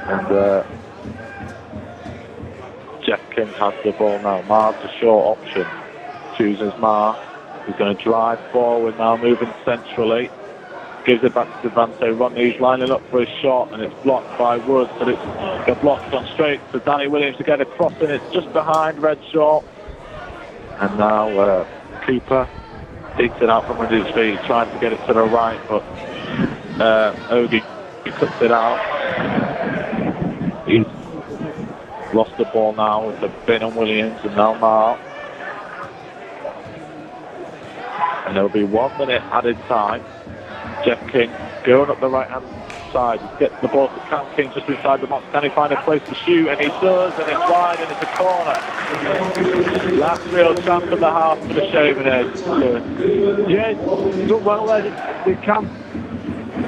And Jeff King has the ball now. Marr's the short option. Chooses Marr. He's going to drive forward now, moving centrally. Gives it back to Devante Rodney's lining up for a shot, and it's blocked by Woods, but it's got blocked on straight for Danny Williams to get across, and it's just behind Redshaw. And now Cooper digs it out from under his feet, trying to get it to the right, but Ogie cuts it out. He's lost the ball now with the Finn and Williams, and now Marr. And there'll be 1 minute added time. Jeff King going up the right hand side, gets the ball to Cam King just inside the box. Can he find a place to shoot? And he does, and it's wide, and it's a corner. Last real chance of the half for the Shavenheads.
Yeah, done well there. They can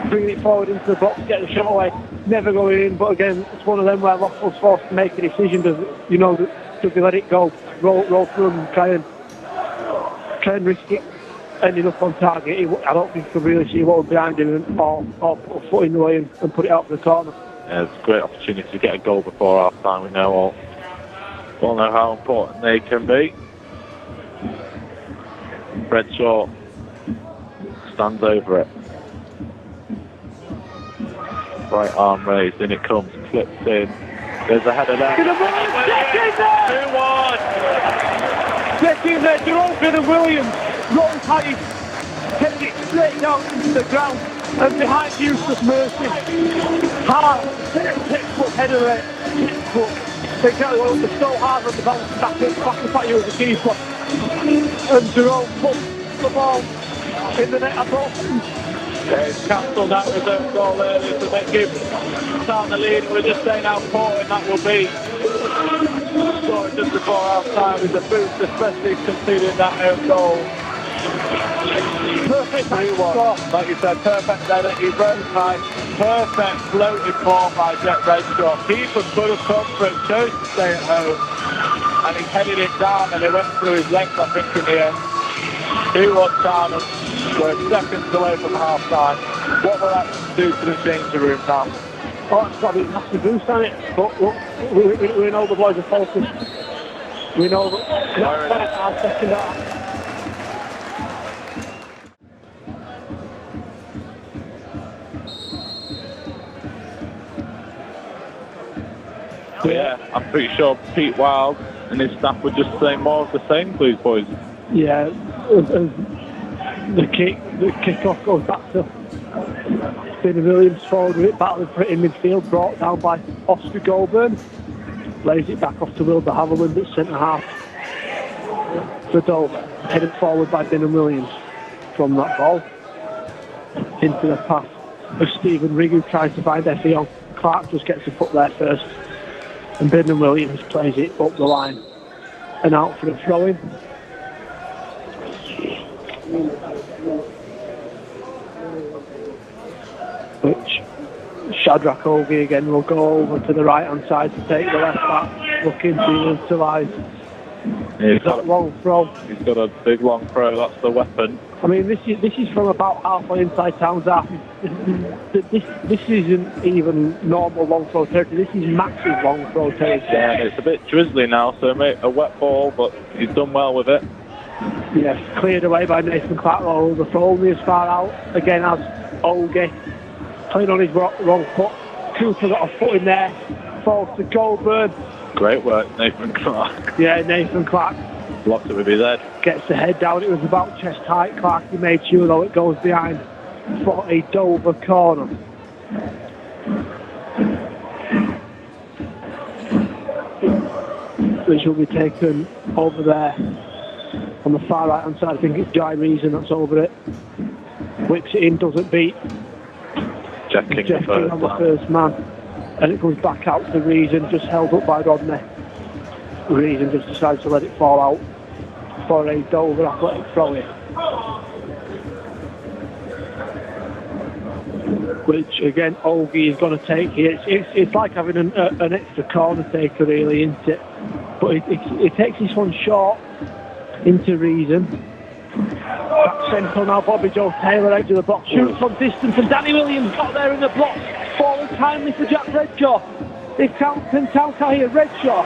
bring it forward into the box, get the shot away, never going in. But again, it's one of them where Loughboro's forced to make a decision. Does they let it go, roll through and try and risk it? Ending up on target, I don't think he could really see what was behind him or put a foot in the way and put it out for the corner.
Yeah, it's a great opportunity to get a goal before half time. We know all know how important they can be. Redshaw stands over it. Right arm raised, in it comes, clips in. There's a header there. 2-1!
Get in there, Jerome Finn and Williams. Roll tight, headed it straight down into the ground, and behind Eustace Mercy. Hard, textbook header there, textbook. Exactly what was so hard on the bounce back at you as a keeper. And Jerome put the ball in the net at all.
Yeah, he's cancelled out his own goal earlier to make him start the lead. We're just saying how important that will be. Scoring just before half time with the boost, especially conceding that own goal. Perfect 3-1. Like you said, perfect header. He broke high. Perfect floated ball by Jet Redshaw. Keeper could have come for it, chose to stay at home. And he headed it down, and it went through his legs, I think, in the end. 2-1 down, and we're seconds away from half time. What will that do to the changing room now?
Oh, it's got to be a massive boost on it. But look, we know the boys are focused. We know that our second half.
Yeah, I'm pretty sure Pete Wild and his staff would just say more of the same, please, boys.
Yeah, the kick-off goes back to Finn Williams forward with it, battling for it in midfield, brought down by Oscar Goulburn. Lays it back off to Will de Havilland at centre-half for Dover. Headed forward by Finn Williams from that ball. Into the pass of Stephen Rigg, who tries to find Effiong. Clark just gets a foot there first. And Bidden Williams plays it up the line and out for the throw-in. Which Shadrach Ogie again will go over to the right-hand side to take the left back, looking to utilise that long throw.
He's got a big long throw, that's the weapon.
I mean, this is from about halfway inside Town's half. This isn't even normal long throw territory. This is massive long throw territory.
Yeah, and it's a bit drizzly now, so a wet ball, but he's done well with it.
Yes, cleared away by Nathan Clark. The throw only as far out again as Ogie. Playing on his wrong foot. Cooper got a foot in there. Falls to Goldburn.
Great work, Nathan Clark.
Yeah, Nathan Clark.
Blocked it with his head.
Gets the head down. It was about chest height. Clark, he made sure though it goes behind for a Dover corner. Which will be taken over there on the far right hand side. I think it's Jai Reason that's over it. Whips it in, doesn't beat.
Jeff King
on the first man. And it comes back out to Reason, just held up by Rodney. Reason just decides to let it fall out for a Dover athletic throw-in. Which again Ogie is going to take here. It's like having an extra corner taker really, isn't it? But it takes this one short into Reason. Back central now, Bobby Joe Taylor edge of the box, shoots from distance, and Danny Williams got there in the block. Falling timely for Jack Redshaw. If Town can hear Redshaw.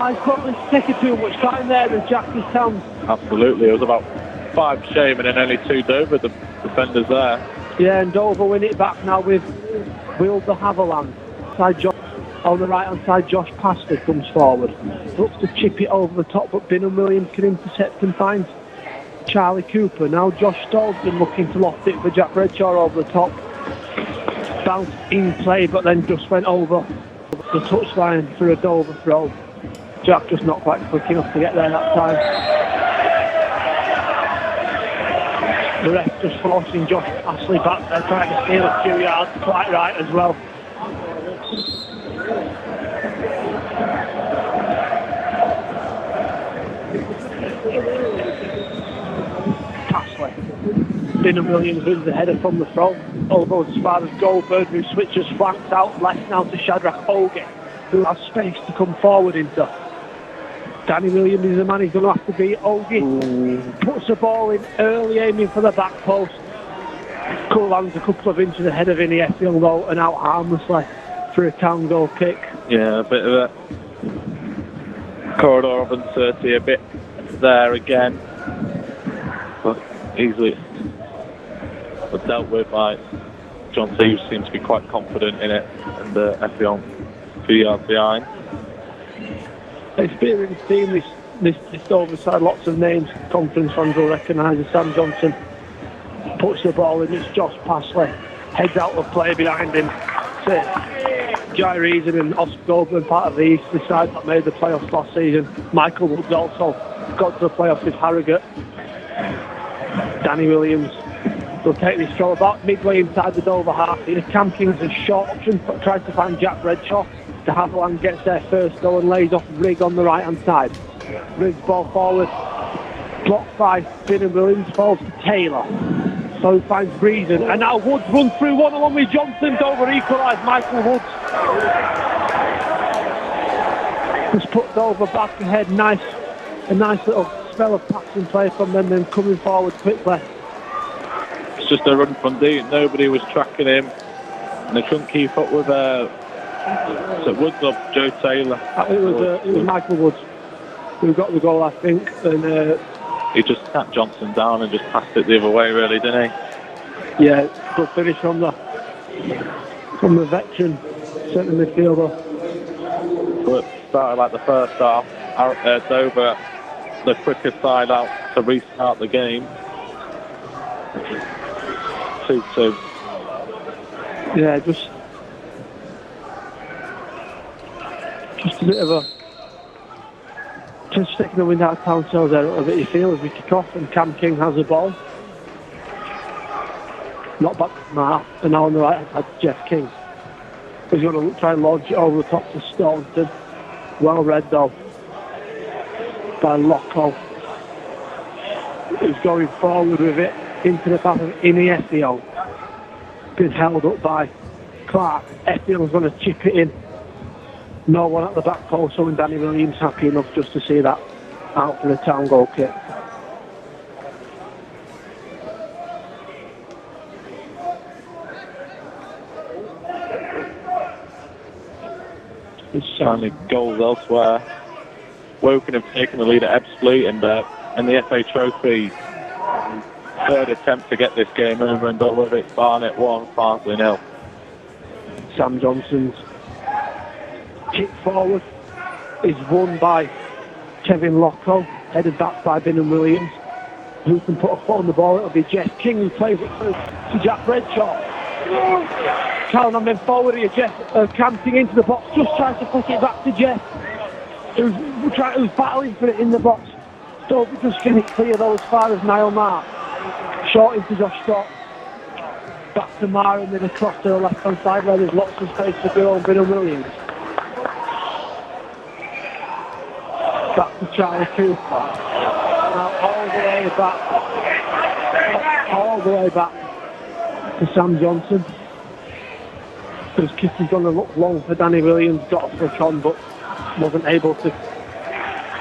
He's probably taking too much time there with Jackie Towns.
Absolutely, it was about 5 Shaman and only 2 Dover defenders there.
Yeah, and Dover win it back now with Will de Havilland. On the right hand side, Josh Pastor comes forward. Looks to chip it over the top, but Bingham Williams can intercept and find Charlie Cooper. Now Josh Stolzman looking to loft it for Jack Redshaw over the top. Bounced in play, but then just went over the touchline for a Dover throw. Jack just not quite quick enough to get there that time. The ref just forcing Josh Ashley back there, trying to steal a few yards, quite right as well. Bingham Williams wins the header from the throw. Over as far as Goldberg, who switches flanks out left now to Shadrach Ogie, who has space to come forward into. Danny Williams is the man he's going to have to beat. Ogie puts the ball in early, aiming for the back post. Cool lands a couple of inches ahead of Vinny Effield though, and out harmlessly for a Town goal kick.
Yeah, a bit of a corridor of uncertainty, a bit there again. But easily dealt with by John T, who seems to be quite confident in it, and Effion a few yards behind.
Experienced team, this Dover side, lots of names conference fans will recognise. Sam Johnson puts the ball in, it's Josh Passley, heads out of play behind him. Jai Reason and Oscar Goldman, part of the Eastern side that made the playoffs last season. Michael Woods also got to the playoffs with Harrogate. Danny Williams will take this throw about midway inside the Dover half. Cam King's a short option, tries to find Jack Redshaw. De Havilland gets there first though and lays off Rigg on the right hand side. Rigg's ball forward, blocked by Bingham Williams, falls to Taylor. So he finds Reason, and now Woods runs through one along with Johnson. Dover equalised. Michael Woods just put Dover back ahead. A nice little spell of passing play from them, then coming forward quickly.
It's just a run from deep. Nobody was tracking him, and they couldn't keep up with Woods or Joe Taylor.
It was Michael Woods who got the goal, I think, and
he just tapped Johnson down and just passed it the other way, really, didn't he?
Yeah, good finish from the veteran centre midfielder.
But started like the first half, Dover the quicker side out to restart the game. 2-2.
Yeah, just a bit of a just taking the wind out of Town cells there a bit, you feel, as we kick off and Cam King has the ball. Not back to Mark, and now on the right had Jeff King. He's going to try and launch it over the top to Staunton. Well read though by Loco. He's going forward with it into the path of Iniesio. Been held up by Clark. Effield's going to chip it in. No one at the back post, so Danny Williams happy enough just to see that out for the Town goal kick.
Finally, goals elsewhere. Woking have taken the lead at Ebbsfleet in the FA Trophy. Third attempt to get this game over and done with it. Barnet 1, Farnsley 0.
Sam Johnson's kick forward is won by Kevin Loco, headed back by Binham Williams. Who can put a foot on the ball? It'll be Jeff King who plays it through to Jack Redshaw. Callan on men forward here, Jeff camping into the box, just tries to flick it back to Jeff, who's battling for it in the box. Don't just get it clear though as far as Niall Mark. Short into Josh Scott. Back to Mara and then across to the left hand side where there's lots of space for Bill and Binham Williams. Back to Charlie Cooper. Now all the way back to Sam Johnson. His kick is going to look long for Danny Williams, got a flick on but wasn't able to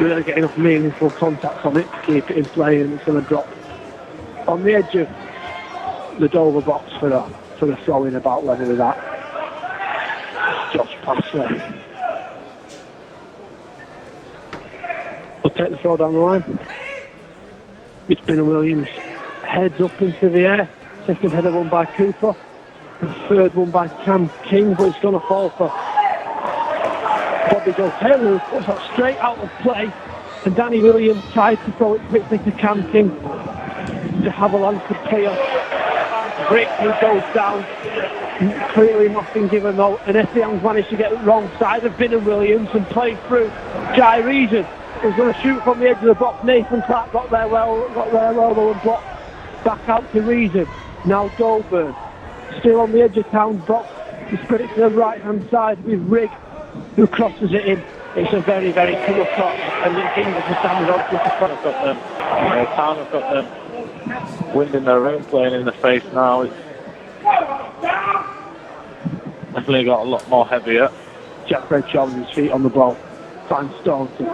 really get enough meaningful contact on it to keep it in play, and it's going to drop on the edge of the Dover box for the throw in about level with that. Josh Passley will take the throw down the line. It's Binham Williams, heads up into the air. Second header won by Cooper. The third one by Cam King, but it's going to fall for Bobby Taylor, who puts that straight out of play. And Danny Williams tried to throw it quickly to Cam King. To Haviland could clear. Breakthrough goes down. Clearly nothing given though. And Effiang's managed to get the wrong side of Binham Williams and play through Jai Reason. Who's going to shoot from the edge of the box. Nathan Clark got there well though and blocked back out to Reason. Now Dolburn. Still on the edge of Town's box. He spread it to the right hand side with Rigg, who crosses it in. It's a very, very cool cross, and it's in the standard on the front.
Town have got them wind in their own playing in the face now. It's definitely got a lot more heavier.
Jack Redshaw with his feet on the ball. Finds Staunton.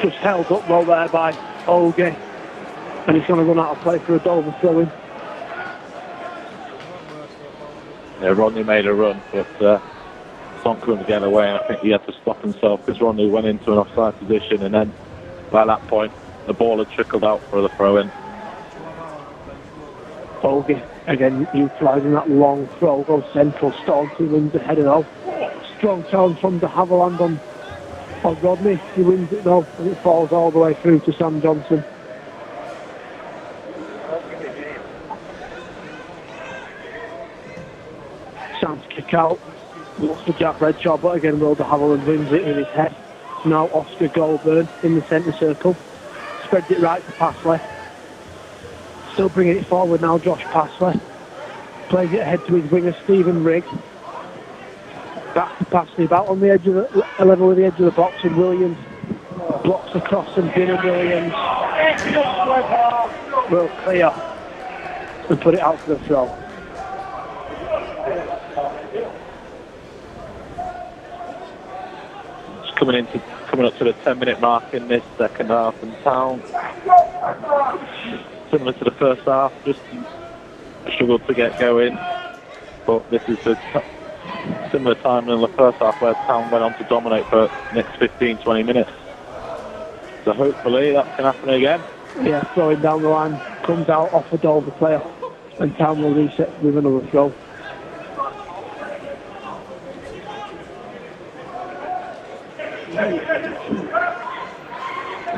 Just held up well there by Olge. And he's going to run out of play for a Dover throw-in.
Yeah, Rodney made a run, but Son couldn't get away, and I think he had to stop himself because Rodney went into an offside position, and then by that point the ball had trickled out for the throw-in.
Olge again utilising that long throw, goes central. Staunton wins the header though. Strong challenge from de Haviland on Rodney. He wins it though, and it falls all the way through to Sam Johnson. Sam's kick out, looks for Jack Redshaw, but again Will de Haviland wins it with his head. Now Oscar Goldburn in the centre circle, spreads it right to Passley. Still bringing it forward now, Josh Passley. Plays it ahead to his winger Stephen Rigg. Back to Passley, about on the edge of the level with the edge of the box, and Williams blocks across, and Binham Williams will clear and put it out for the throw.
Coming up to the 10-minute mark in this second half, and Town, similar to the first half, just struggled to get going. But this is a similar time in the first half where Town went on to dominate for the next 15-20 minutes. So hopefully that can happen again.
Yeah, throwing down the line, comes out off a Dover player, and Town will reset with another throw.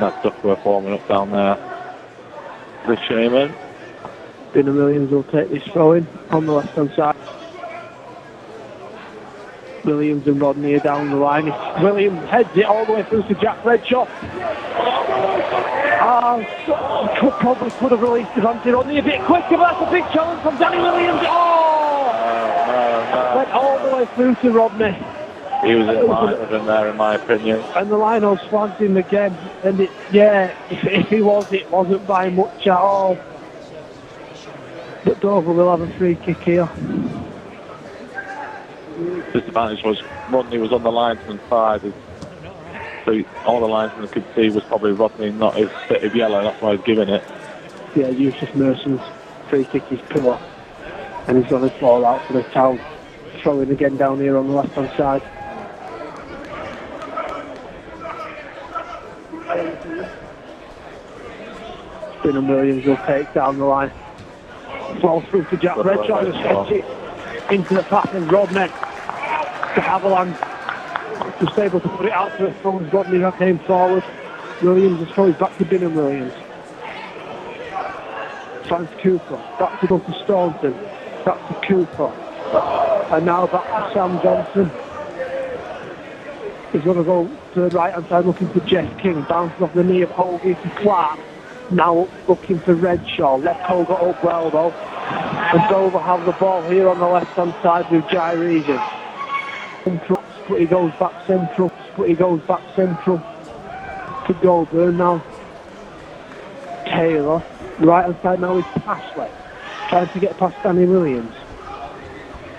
That's Duckworth warming up down there. The Shaman.
Binham Williams will take this throw in on the left hand side. Williams and Rodney are down the line. Williams heads it all the way through to Jack Redshaw. Probably could have released it onto Rodney a bit quicker, but that's a big challenge from Danny Williams. Oh! went all the way through to Rodney.
He was in line with him there, in my opinion.
And the linehouse flagged him again. And if he was, it wasn't by much at all. But Dover will have a free kick here.
Disadvantage was Rodney was on the linesman's side. So all the linesman could see was probably Rodney, not his bit of yellow. That's why he's giving it.
Yeah, Eustace Merson's free kick is poor. And he's going to fall out for the town. Throwing again down here on the left-hand side. Spinner Williams will take down the line. Ball through to Jack Redshaw to sketch it into the path of Rodney. To Haviland. Just able to put it out to the front. Rodney came forward. Williams is thrown back to Bingham Williams. Frank Cooper. Back to Dr. Staunton. Back to Cooper. And now back to Sam Johnson. He's going to go to the right hand side looking for Jeff King. Bounces off the knee of Holgate to Clark. Now looking for Redshaw. Left hole got up well though. And Dover have the ball here on the left hand side with Jai Regan. But he goes back central. To Goldburn now. Taylor. Right hand side now is Pashley. Trying to get past Danny Williams.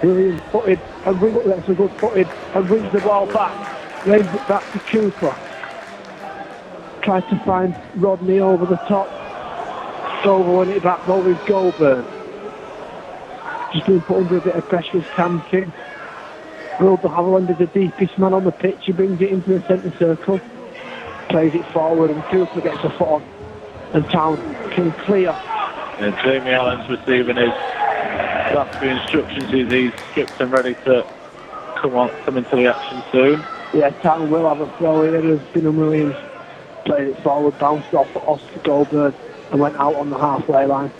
Williams footed and that's a good footed and brings the ball back. Lays it back to Cooper. Tried to find Rodney over the top. Dover won it back though with Goldburn. Just being put under a bit of pressure is Cam King. Wilbur Haviland is the deepest man on the pitch. He brings it into the centre circle. Plays it forward and Cooper gets a foot on. And Town can clear.
And Jamie Allen's receiving his last instructions. He's stripped and ready to come into the action soon.
Yeah, Town will have a throw here as Bingham Williams played it forward, bounced off Oscar Goldberg and went out on the halfway line.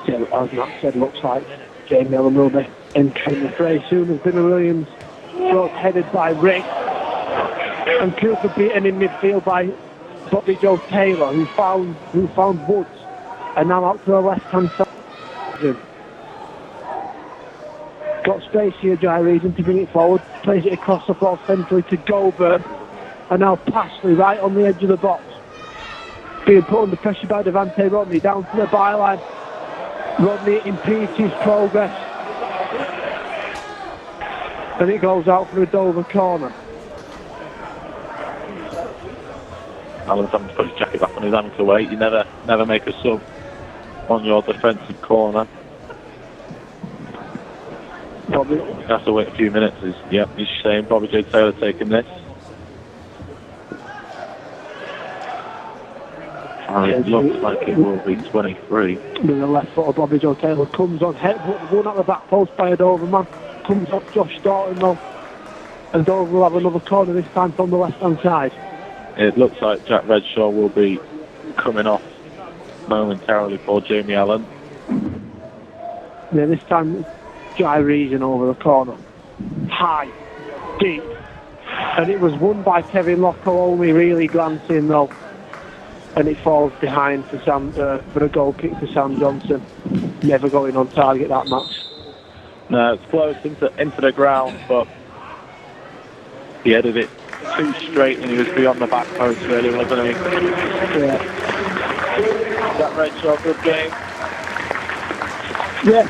Yeah, as Matt said, looks like Jamie Allen will be entering the fray soon as Bingham Williams was headed by Rick. And Cooper beaten in midfield by Bobby Joe Taylor, who found Woods, and now out to the left-hand side. Got space here, Jai Reason, to bring it forward. Plays it across the floor centrally to Goldberg, and now Pashley right on the edge of the box. Being put under pressure by Devante Rodney down to the byline. Rodney impedes his progress, and it goes out for a Dover corner.
Alan's having to put his jacket back on his ankle weight. You never make a sub on your defensive corner.
Bobby.
You have to wait a few minutes. He's saying Bobby J. Taylor taking this. And it looks like it will be 23.
With the left foot of Bobby Joe Taylor comes on, one at the back post by a Dover man. Comes off Josh Staunton though. And Dover will have another corner this time from the left hand side.
It looks like Jack Redshaw will be coming off momentarily for Jamie Allen.
Yeah, this time Jai Reason over the corner. High, deep. And it was won by Kevin Locko, only really glancing though. And it falls behind for a goal kick for Sam Johnson. Never going on target that match.
No, it's close into the ground, but he headed it too straight and he was beyond the back post really, wasn't he?
Yeah.
That Redshaw, good game.
Yeah,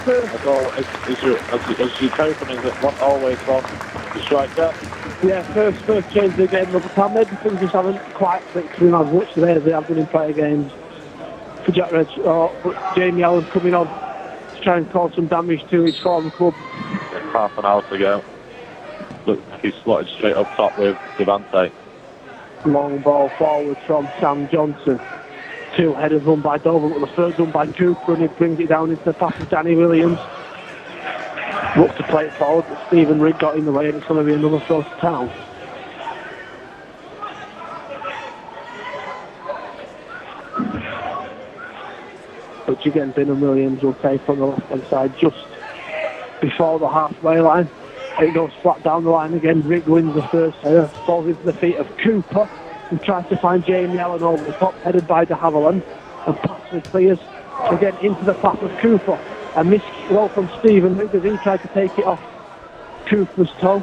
as you confidence that one always from the striker.
Yeah, first change of the game another time. Maybe things just haven't quite clicked for him as much today as they have been in prior games. For Jack Redshaw, but Jamie Allen coming on to try and cause some damage to his former club.
Half an hour to go. Looked like he slotted straight up top with Devante.
Long ball forward from Sam Johnson. Two headers run by Dover, but the third run by Cooper, and he brings it down into the pass of Danny Williams. Looked to play it forward, but Stephen Rigg got in the way, and it's going to be another throw to Town. Which again, Bingham Williams will take on the left-hand side just before the halfway line. It goes flat down the line again. Rigg wins the first header, falls into the feet of Cooper, and tries to find Jamie Allen over the top, headed by de Havilland, and Pasley clears again into the path of Cooper. A miss roll from Stephen Hook as he tried to take it off Cooper's toe.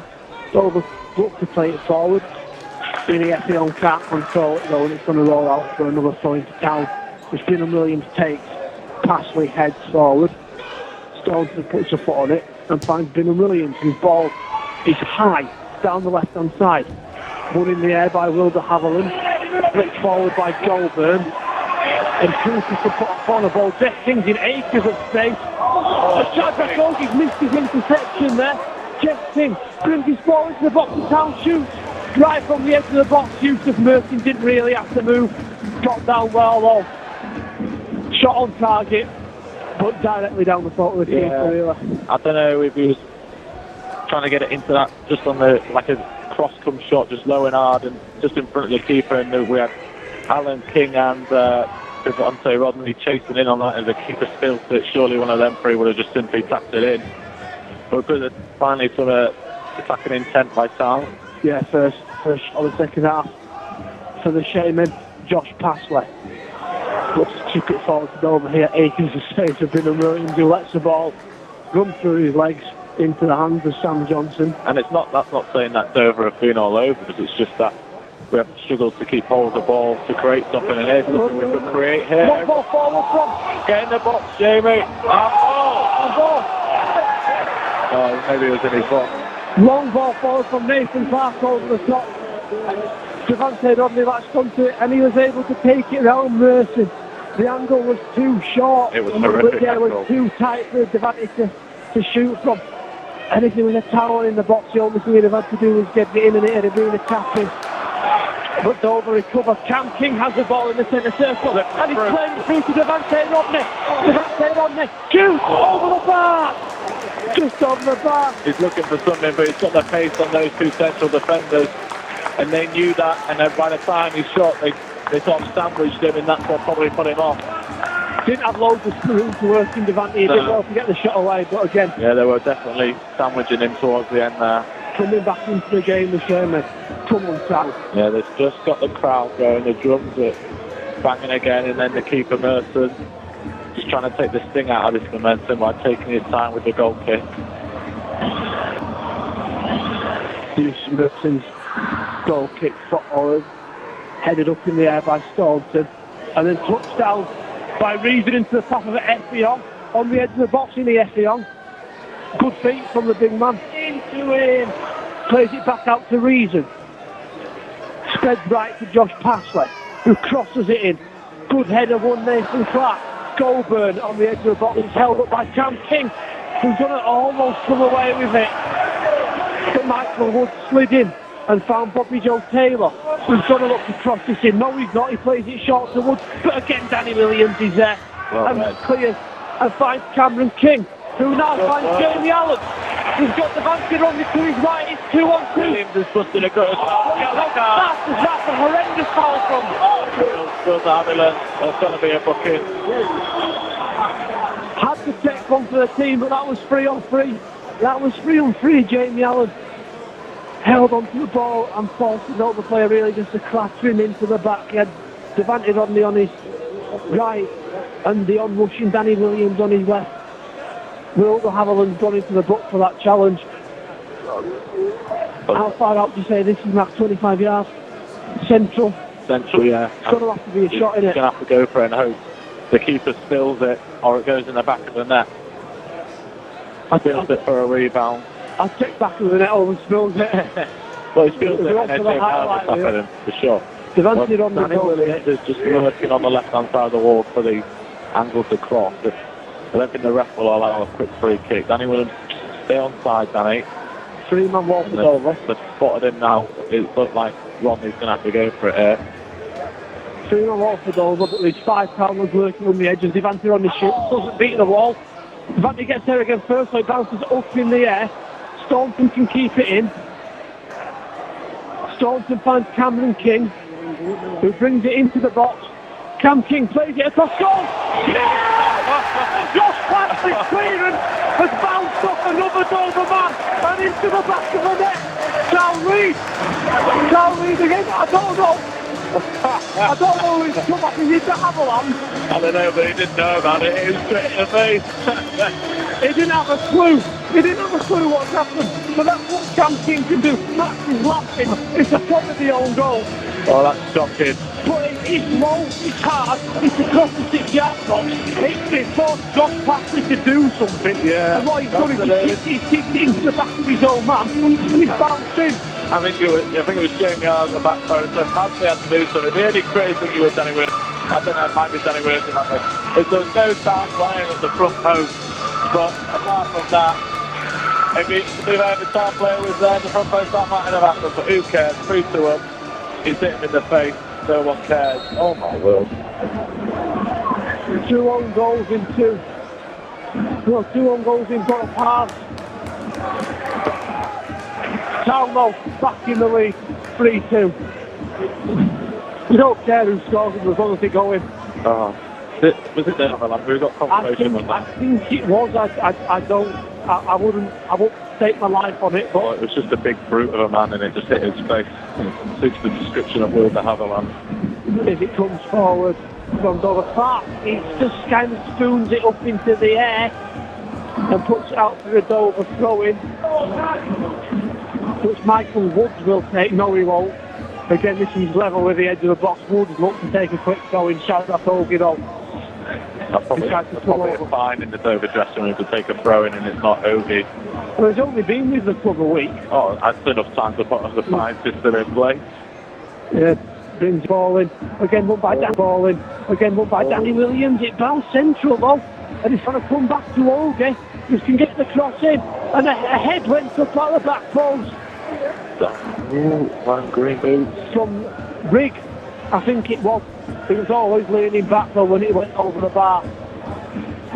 Dover looked to play it forward. Billy Effion can't control it though, and it's going to roll out for another throw into town, which Bingham Williams takes. Pasley heads forward. Staunton puts a foot on it and finds Bingham Williams, whose ball is high down the left-hand side. Won in the air by Will de Havilland. Flicked forward by Goulburn. And Cooper to put a corner ball. Jeff King's in acres of space. Shadrack Ogie's missed his interception there. Jeff King brings his ball into the box of town, shoots right from the edge of the box. Yusuf Merton didn't really have to move. Got down well though. Shot on target, but directly down the throat of the keeper, really.
I don't know if he was trying to get it into that, just on the, like a cross-come shot, just low and hard, and just in front of the keeper, and we had Alan King and Devontae Rodney chasing in on that, and the keeper spilled it. Surely one of them three would have just simply tapped it in. But good, finally some attacking intent by Town.
Yeah, first shot of the second half for the Shaman, Josh Pasley. Looks to chip it forward to Dover here. Akins the save for Bingham Williams, who lets the ball run through his legs into the hands of Sam Johnson.
And that's not saying that Dover have been all over us, it's just that we have struggled to keep hold of the ball to create something, and here's something we can create here.
One ball forward from.
Get in the box, Jamie. Oh, maybe it was in his box.
Long ball forward from Nathan Clark over the top. Devante Rodney latched onto it and he was able to take it round Mercy. The angle was too short.
It was horrific.
Yeah, it was too tight for Devante to shoot from. And if there was a towel in the box, the only thing he'd have had to do was get it in, and it had been a tapping. But Dover recovered. Cam King has the ball in the centre circle, and he's playing it through to Devante Rodney. Devante Rodney shoots over the bar. Just over the bar.
He's looking for something, but he's got the pace on those two central defenders, and they knew that. And then by the time he shot, they sort of sandwiched him, and that's what probably put him off.
Didn't have loads of room to work in Devante. He didn't well to get the shot away, but again,
yeah, they were definitely sandwiching him towards the end there.
Coming back into the game, the Sherman. Come on, Sam.
Yeah, they've just got the crowd going, the drums are banging again, and then the keeper Merton just trying to take the sting out of this momentum by taking his time with the goal kick.
Bruce Merton's goal kick footballers headed up in the air by Staunton, and then touched down by Reason into the top of Effion on the edge of the box in the Effion. Good feet from the big man. Into him. Plays it back out to Reason. Spreads right to Josh Pasley, who crosses it in. Good header, one Nathan Clark. Goulburn on the edge of the box is held up by Cam King, who's going to almost come away with it. But Michael Wood slid in and found Bobby Joe Taylor, who's going to look to cross this in. No, he's not. He plays it short to Wood. But again, Danny Williams is there and clears and finds Cameron King, who now finds Jamie Allen, who's got the Devante Rodney to his right. It's 2-on-2.
Williams has busted a good
That's a horrendous foul from
Will Havilland. There's going to be a booking.
Had to take one for the team, but that was 3-on-3. That was 3-on-3. Jamie Allen held onto the ball and forced his other player really just to clatter him into the back. He had Devante Rodney on his right and the on-rushing Danny Williams on his left. Will de Havilland's gone into the book for that challenge. How far out do you say this is, Max? 25 yards? Central, yeah. It's going to have to be a shot in it.
He's going to have to go for it and hope the keeper spills it or it goes in the back of the net. Spills it for a rebound.
I'll check back of the net over and spills it.
Well, he spills it and then James Allen will tap at him, for sure.
Devante on the goal.
Williams is just lurking on the left-hand side of the wall for the angle to cross. I don't think the ref will allow a quick free kick. Danny Williams, stay on side, Danny.
Three-man wall for Dover.
They've spotted him now. It looks like Rodney's going to have to go for it here.
Three-man wall for Dover, but there's 5 pounders lurking on the edges. Devante on the shoots, doesn't beat the wall. Devante gets there again first, so it bounces up in the air. Staunton can keep it in. Staunton finds Cameron King, who brings it into the box. Cam King plays it across goal. Yeah! Josh Pasley's clearance has bounced off another Dover man and into the back of the net. Cal Reid again. I don't know I don't know who he's come off. Is it the Avalanche?
I don't know, but he didn't know about it. It was straight in the face.
He didn't have a clue. He didn't have a clue what's happened. So that's what Cam King can do. Max is laughing. It's a front of the own goal.
Oh, that's shocking.
But it's low, it's hard, it's across the 6-yard box. It's forced Josh Patrick to do something.
Yeah.
And what he's done is he's kicked it into the back of his own man and he's bounced in.
I think it was Jamie on the back post. So Hadley had to do something. He only crazy think he was Danny Williams. I don't know, it might be Danny Williams in that way. There was no time playing at the front post. But apart from that, if the time player was there, the front post, that might have happened. But who cares? 3-2 up. He's hit him in the face. No one cares. Oh my word.
2 own goals in 2. No, 2 own goals in both halves. Townlow back in the league, 3-2. You don't care who scores it as long as they go in.
Oh. Was it Netherlands? We got confirmation on that.
I think it was. I wouldn't stake my life on it, but
it was just a big brute of a man and it just hit his face. It suits the description of Will de Havilland.
As it comes forward from Dover Park, it just kind of spoons it up into the air and puts it out for a Dover throw-in, which Michael Woods will take. No, he won't. Again, this is level with the edge of the box. Woods looks to take a quick throw-in. Shadrach Ogido.
That's probably a fine in the Dover dressing room to take a throw-in and it's not Ogie.
Well, he's only been with the club a week.
Oh, that's enough time to put the fine system in place.
Yeah, brings ball in. Again, won by Danny Williams. It bounced central though, and it's going to come back to Ogie. He can get the cross in, and a head went up at the back post.
One green boots.
From Rigg, I think it was. He was always leaning back though when it went over the bar.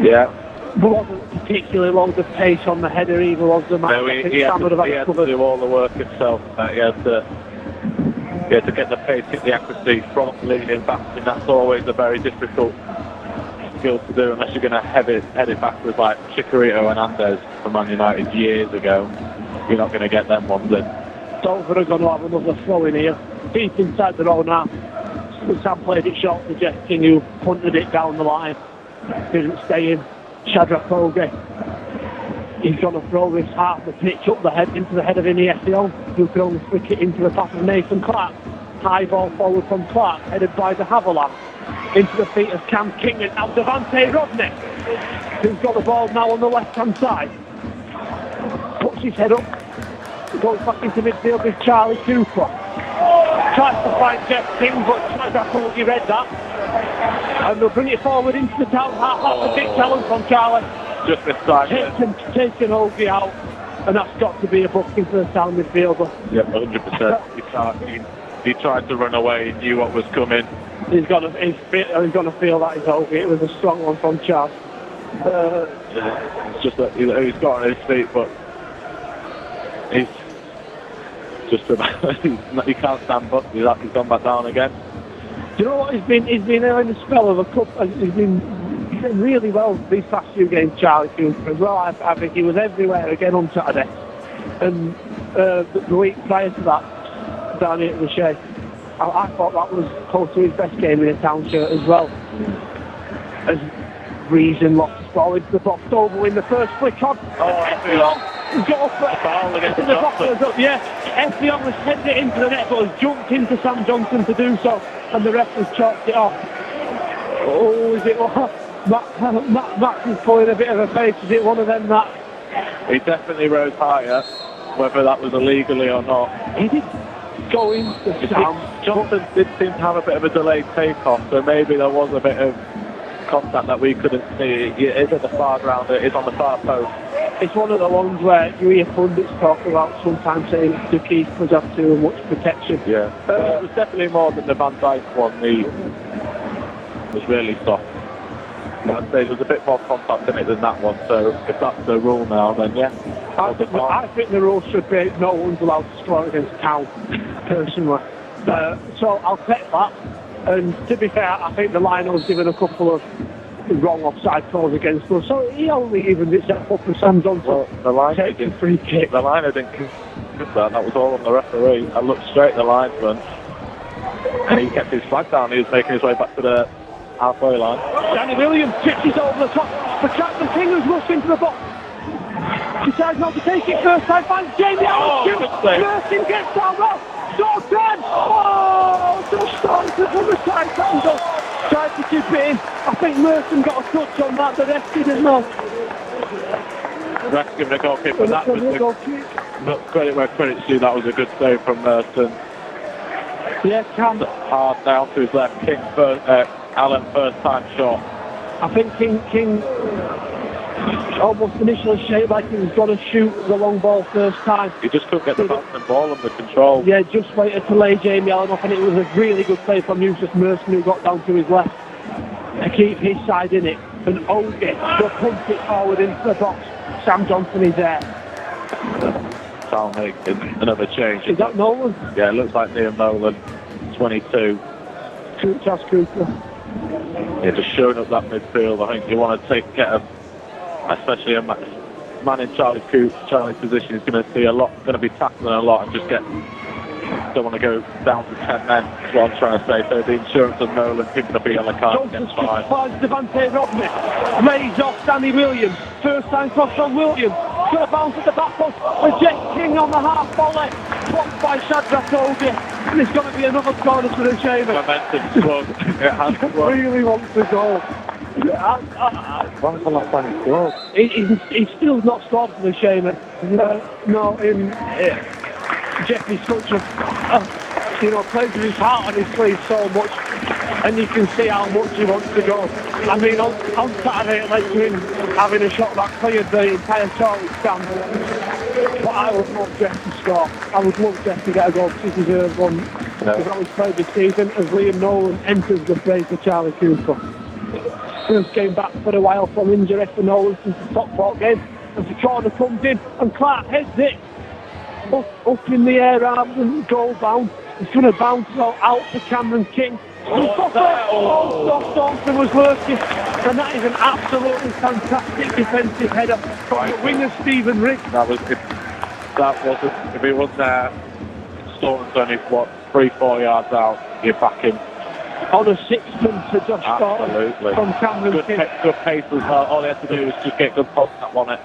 Yeah.
There wasn't particularly loads of pace on the header either, was the man.
No, he had to do all the work himself. He had to get the pace, get the accuracy from leaning back, and that's always a very difficult skill to do unless you're going to head it backwards like Chicharito and Andes from Man United years ago. You're not going to get them ones in.
Dover are going to have another throw in here, deep inside their own half. Sam played it short to Jeff King, who punted it down the line. Didn't stay in. Shadrach Ogie. He's going to throw this half the pitch up the head into the head of Iniesta, who can only flick it into the path of Nathan Clark. High ball forward from Clark, headed by de Havilland. Into the feet of Cam King and now Devante Rodney, who's got the ball now on the left-hand side. Puts his head up. Goes back into midfield with Charlie Cooper. Tries to find Jeff King, but Shadrach Ogie read that. And they'll bring it forward into the town half. That's a big challenge from Charlie.
Just this time.
Taking Ogie out. And that's got to be a booking for the town midfielder.
Yep, 100%. He tried to run away, he knew what was coming.
He's going to feel that he's Ogie. It was a strong one from Charles.
It's just that he's got on his feet, but he's just about, he can't stand up. He's gone back down again.
Do you know what? He's been in a spell of a cup. He's been really well these past few games, Charlie Cooper, as well. I think he was everywhere again on Saturday. And the week prior to that, down here at the Shea, I thought that was close to his best game in a town shirt as well. As Reason lost the ball into the box, Dover in the first flick on. He's got off in the box. Yeah, Effiong has headed it into the net, but has jumped into Sam Johnson to do so, and the ref has chalked it off. Oh, is it Max is pulling a bit of a face? Is it one of them that?
He definitely rose higher, whether that was illegally or not.
He did go into Sam.
Johnson did seem to have a bit of a delayed takeoff, so maybe there was a bit of contact that we couldn't see. It is at the far ground, it is on the far post.
It's one of the ones where you hear pundits talk about sometimes saying the keepers have too much protection.
Yeah, it was definitely more than the Van Dijk one. It was really soft. I'd say there's a bit more contact in it than that one, so if that's the rule now, then yeah.
I think the rule should be no one's allowed to score against Town, personally. So I'll take that. And to be fair, I think the line was given a couple of wrong offside calls against us, so he only evened itself up with Sam Johnson.
Well, the line
taking free kick.
The liner didn't give that was all on the referee. I looked straight at the linesman. And he kept his flag down. He was making his way back to the halfway line.
Danny Williams pitches over the top. The Captain King has rushed into the box. Decides not to take it first time. Finds Jamie Allen. Merson gets down low. Dalton! Oh, just Dalton from the side angle. Tried to chip it in. I think Merson got a touch on that. The rest didn't know.
Rex giving a goal kick, but that was credit where credit's due. That was a good save from Merson.
Yeah, Cam.
Hard down to his left. King first, Allen first time shot.
I think King almost initially shaped like he was going to shoot the long ball first time.
He just couldn't get the bouncing ball under control.
Yeah, just waited to lay Jamie Allen off, and it was a really good play from Yusuf Merson, who got down to his left to keep his side in it. And Ogie will punt it forward into the box. Sam Johnson is there.
I'll make another change.
Is that Nolan?
Yeah, it looks like Liam Nolan, 22.
Chas Cooper.
Yeah, just showing up that midfield. I think you want to get a, especially a man in Charlie's position is going to see a lot, going to be tackling a lot, and just don't want to go down to 10 men. That's what I'm trying to say. So the insurance of Nolan picking up a yellow card gets fine.
Finds Devante Rodney. Lays off Danny Williams. First time cross from Williams. Going to bounce at the back post with Jet King on the half volley. Blocked by Shadrach Ogie. And it's going to be another corner for the Chamber.
Momentum swung. It has swung.
Really wants to go.
When was the last time he scored?
He's still not scored for the Chamber. No, Jeffrey's such a, plays with his heart on his sleeve so much, and you can see how much he wants to go. I mean, on Saturday it led to him having a shot that cleared the entire Charlie stand. But I would love Jeff to score. I would love Jeff to get a goal because he deserves one. Because that was played this season as Liam Nolan enters the fray for Charlie Cooper. First game back for a while from injury for Nolan since the top 4 game. As the corner comes in and Clark heads it up in the air rather than goal bound. It's going to bounce out to Cameron King. Josh Thompson was lurking, and that is an absolutely fantastic defensive header from the winger Stephen Rigg.
That wasn't, if he wasn't there, Staunton's only 3-4 yards out, you're back him.
On a sixpence to Josh Staunton from Cameron King.
Good pace as well. All he had to do was just get good contact on it.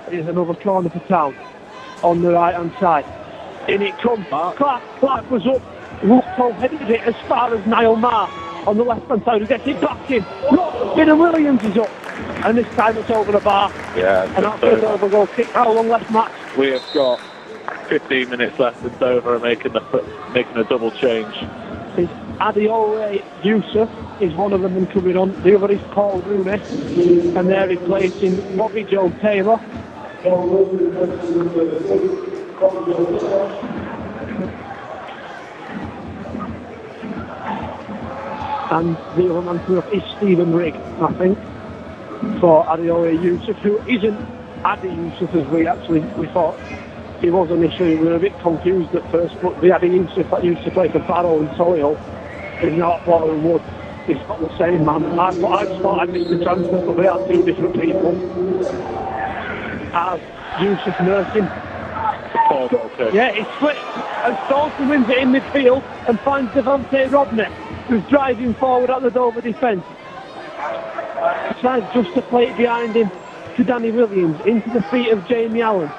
Here's another corner for Town on the right hand side. In it comes. Clark was up. Russo headed it as far as Niall Marr on the left hand side, who gets it back in. Finn Williams is up, and this time it's over the bar.
Yeah,
and that's an over goal kick. How long left, Max?
We have got 15 minutes left in Dover, making a double change.
It's Adeole Yusuf is one of them and coming on. The other is Paul Rooney, and they're replacing Bobby Joe Taylor. And the other man coming up is Stephen Rigg, I think, for Adeole Yusuf, who isn't Adi Yusuf as we thought he was initially. We were a bit confused at first, but the Adi Yusuf that used to play for Barrow and Solihull is not Warren Wood. It's not the same man. I just thought I'd missed the transfer, but they are 2 different people. As Yusuf Merson. Yeah, he split, and Staunton wins it in midfield and finds Devante Rodney, who's driving forward at the Dover defence. Tries just to play it behind him to Danny Williams, into the feet of Jamie Allen.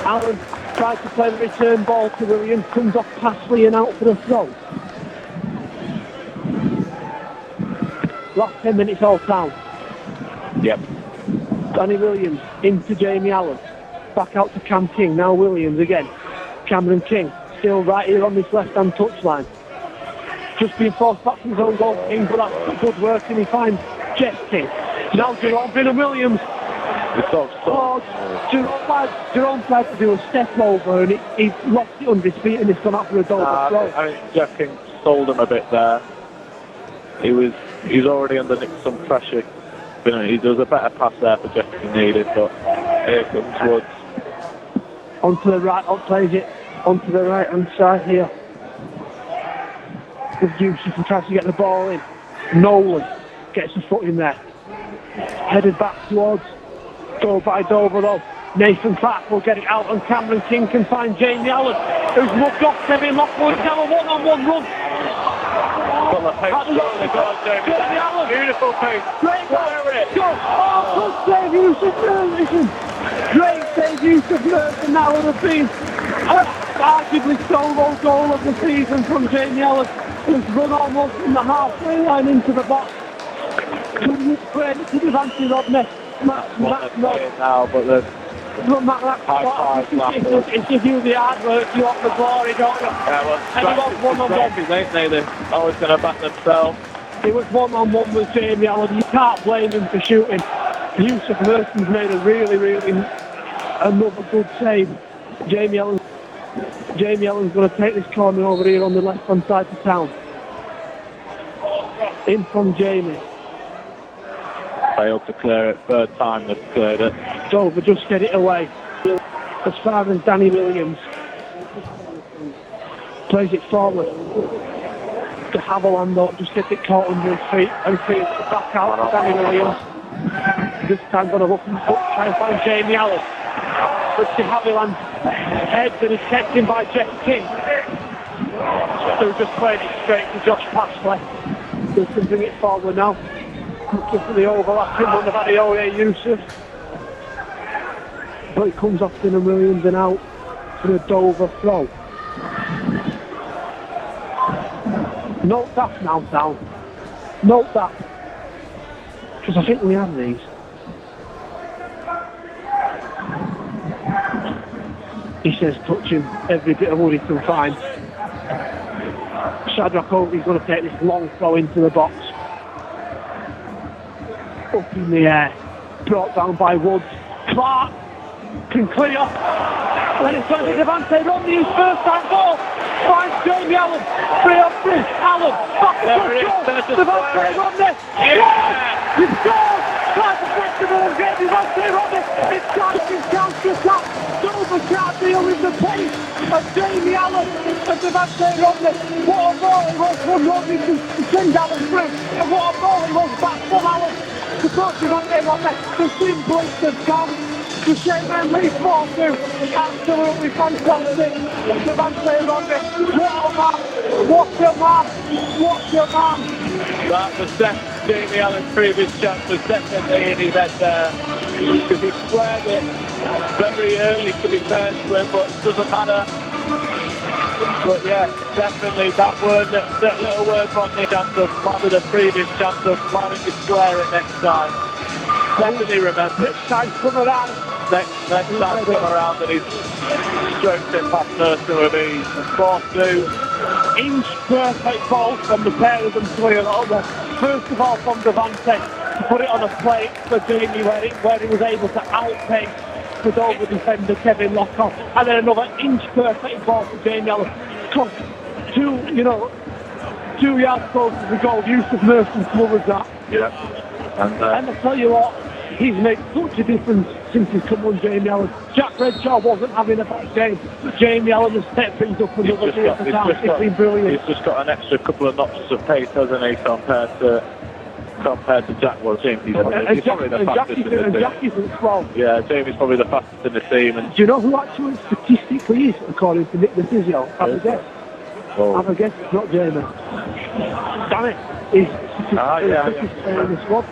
Allen tries to play the return ball to Williams, comes off past Lee and out for the throw. Last 10 minutes all Town.
Yep.
Danny Williams into Jamie Allen. Back out to Cam King, now Williams again. Cameron King, still right here on this left-hand touchline. Just being forced back from his own goal, King, but that's good work, and he finds Jeff King. Now Jerome Finn Williams. Jerome tried to do a step over, and he lost it under his feet, and he's gone out for a Dover throw.
I mean, Jeff King sold him a bit there. He's already under some pressure. There was a better pass there for Jeff King needed, but here comes Woods.
Onto the right, plays it onto the right hand side here. With Yusuf and tries to get the ball in. Nolan gets a foot in there. Headed back towards Go by Dover though. Nathan Clark will get it out, and Cameron King can find Jamie Allen, who's mugged off Kevin Lockwood. Now a one-on-one run.
Got the post on the goal, Jamie Allen. Beautiful post.
Great
Fire it.
go. Oh, good save, Yusuf Merson. Great save, Yusuf Merson. That would have been arguably solo goal of the season from Jamie Allen, who's run almost from the halfway line into the box. Couldn't credit to Devante Rodney.
That's what they're playing now, but the high five afterwards.
It gives you the hard work, you want the glory, don't you?
Yeah, well,
And he was one-on-one.
ain't they? They're always going to back themselves.
It was one-on-one with Jamie Allen. You can't blame him for shooting. Yusuf Merson's made a really another good save. Jamie Allen's going to take this corner over here on the left-hand side of town. In from Jamie.
Failed to clear it. Third time they've cleared it.
Dover just get it away. As far as Danny Williams plays it forward. To Haviland, just get it caught under his feet and feet back out to Danny Williams. This time going to look and try and find Jamie Allen. But to Haviland heads and is kept in by Jeff King. Who just played it straight to Josh Pashley. Who can bring it forward now. Looking for the overlapping one of Adeoye Yusuf. But it comes off Dylan Williams and out for a Dover throw. Note that now, down. Note that. Because I think we have these. He says touching every bit of wood he can find. Shadrach Oakley's going to take this long throw into the box. Up in the air. Brought down by Woods. Clark can clear. Then it's going to Devante Rodney, his first time goal. Finds Jamie Allen. 3-on-3. Allen. Back to control. Devante Rodney. Yeah! He's scored! Tries to break the ball and get Devante Rodney. It's Johnson's counter-attack. Dover can't deal with the pace of Jamie Allen and Devante Rodney. What a ball it was from Rodney to send Allen through. And what a ball it was back from Allen to put Devante Rodney. The simplest have come. To shake them lead 4-2. Absolutely fantastic. Devante Rodney. What a man. What a man. What a man.
That was Jamie Allen's previous chance was definitely in his head there. Because he squared it very early, to be fair to him, but it doesn't matter. But yeah, definitely that little word from the chance of planning the previous chance of planning to square it next time. Definitely remember.
Next time come around.
Next time come around and he's stroked it past Mercer with ease. 4-2.
Inch perfect ball from the pair of them clear over. First of all from Devante to put it on a plate for Jamie where he was able to outpace the Dover defender Kevin Lockoff, and then another inch perfect ball for Jamie Allen. Come 2 yards close to the goal. Yusuf Merson covers that.
Yeah.
And I tell you what, he's made such a difference since he's come on Jamie Allen. Jack Redshaw wasn't having a bad game, but Jamie Allen has stepped things up another day at the time. It's been brilliant.
He's just got an extra couple of notches of pace, hasn't he, compared to Jack was. Jamie's probably the fastest in the team.
Jackie's slow.
Yeah, Jamie's probably the fastest in the team. And
do you know who actually statistically is, according to Nick the physio? Have a guess.
Oh.
Have a guess, it's not Jamie. Damn it. He's the in the squad.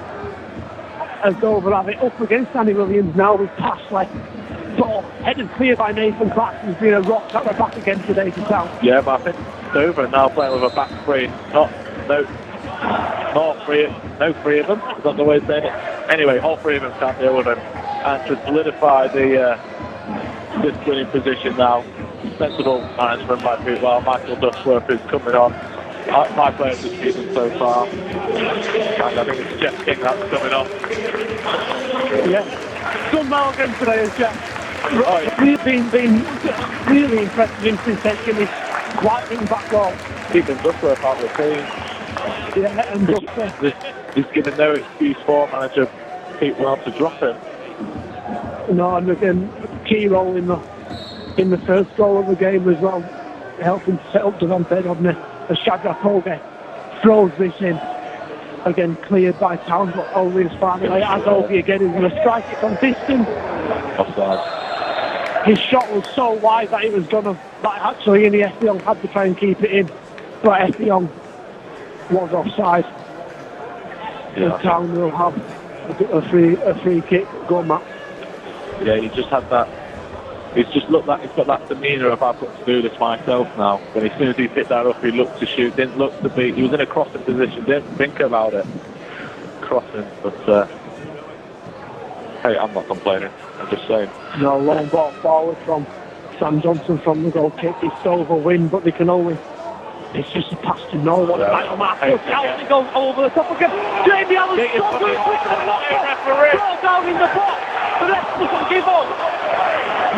As Dover have it up against Danny Williams now with Pashley. Ball headed clear by Nathan Clark, who's been a rock at the back again today to town.
Yeah, but I think Dover now playing with a back three. No three of them. Is that the way of saying it? Anyway, all three of them can't deal with him. And to solidify this winning position now, sensible management by Michael Duckworth is coming on. My player of the season so far. And I think it's Jeff King that's coming on.
Yeah. Done well again today, as Jeff.
Oh, yeah.
We've been really impressed with him since taking this lightning back goal.
Keeping Duckworth out of the team.
Yeah, and Duckworth.
He's given no excuse for manager Pete Well to drop him.
No, and again, key role in the first goal of the game as well, helping to set up Devante Rodney. As Shadrach Oakley throws this in, again cleared by Town, but only as far as Oakley again is going to strike it from distance.
Offside.
His shot was so wide that it was going to But actually, in the Young had to try and keep it in, but Young was offside.
Yeah.
The Town will have a free kick. Go on, Matt.
Yeah, he just had that. He's just looked like he's got that demeanour of I've got to do this myself now. But as soon as he picked that up, he looked to shoot, didn't look to be. He was in a crossing position, didn't think about it. Crossing, but hey, I'm not complaining. I'm just saying.
No, long ball forward from Sam Johnson from the goal kick. It's over win, but they can only. It's just a pass to no one.
Yeah.
Michael Martin goes over the top again. Jamie Allen stops it. Throw down in the box. The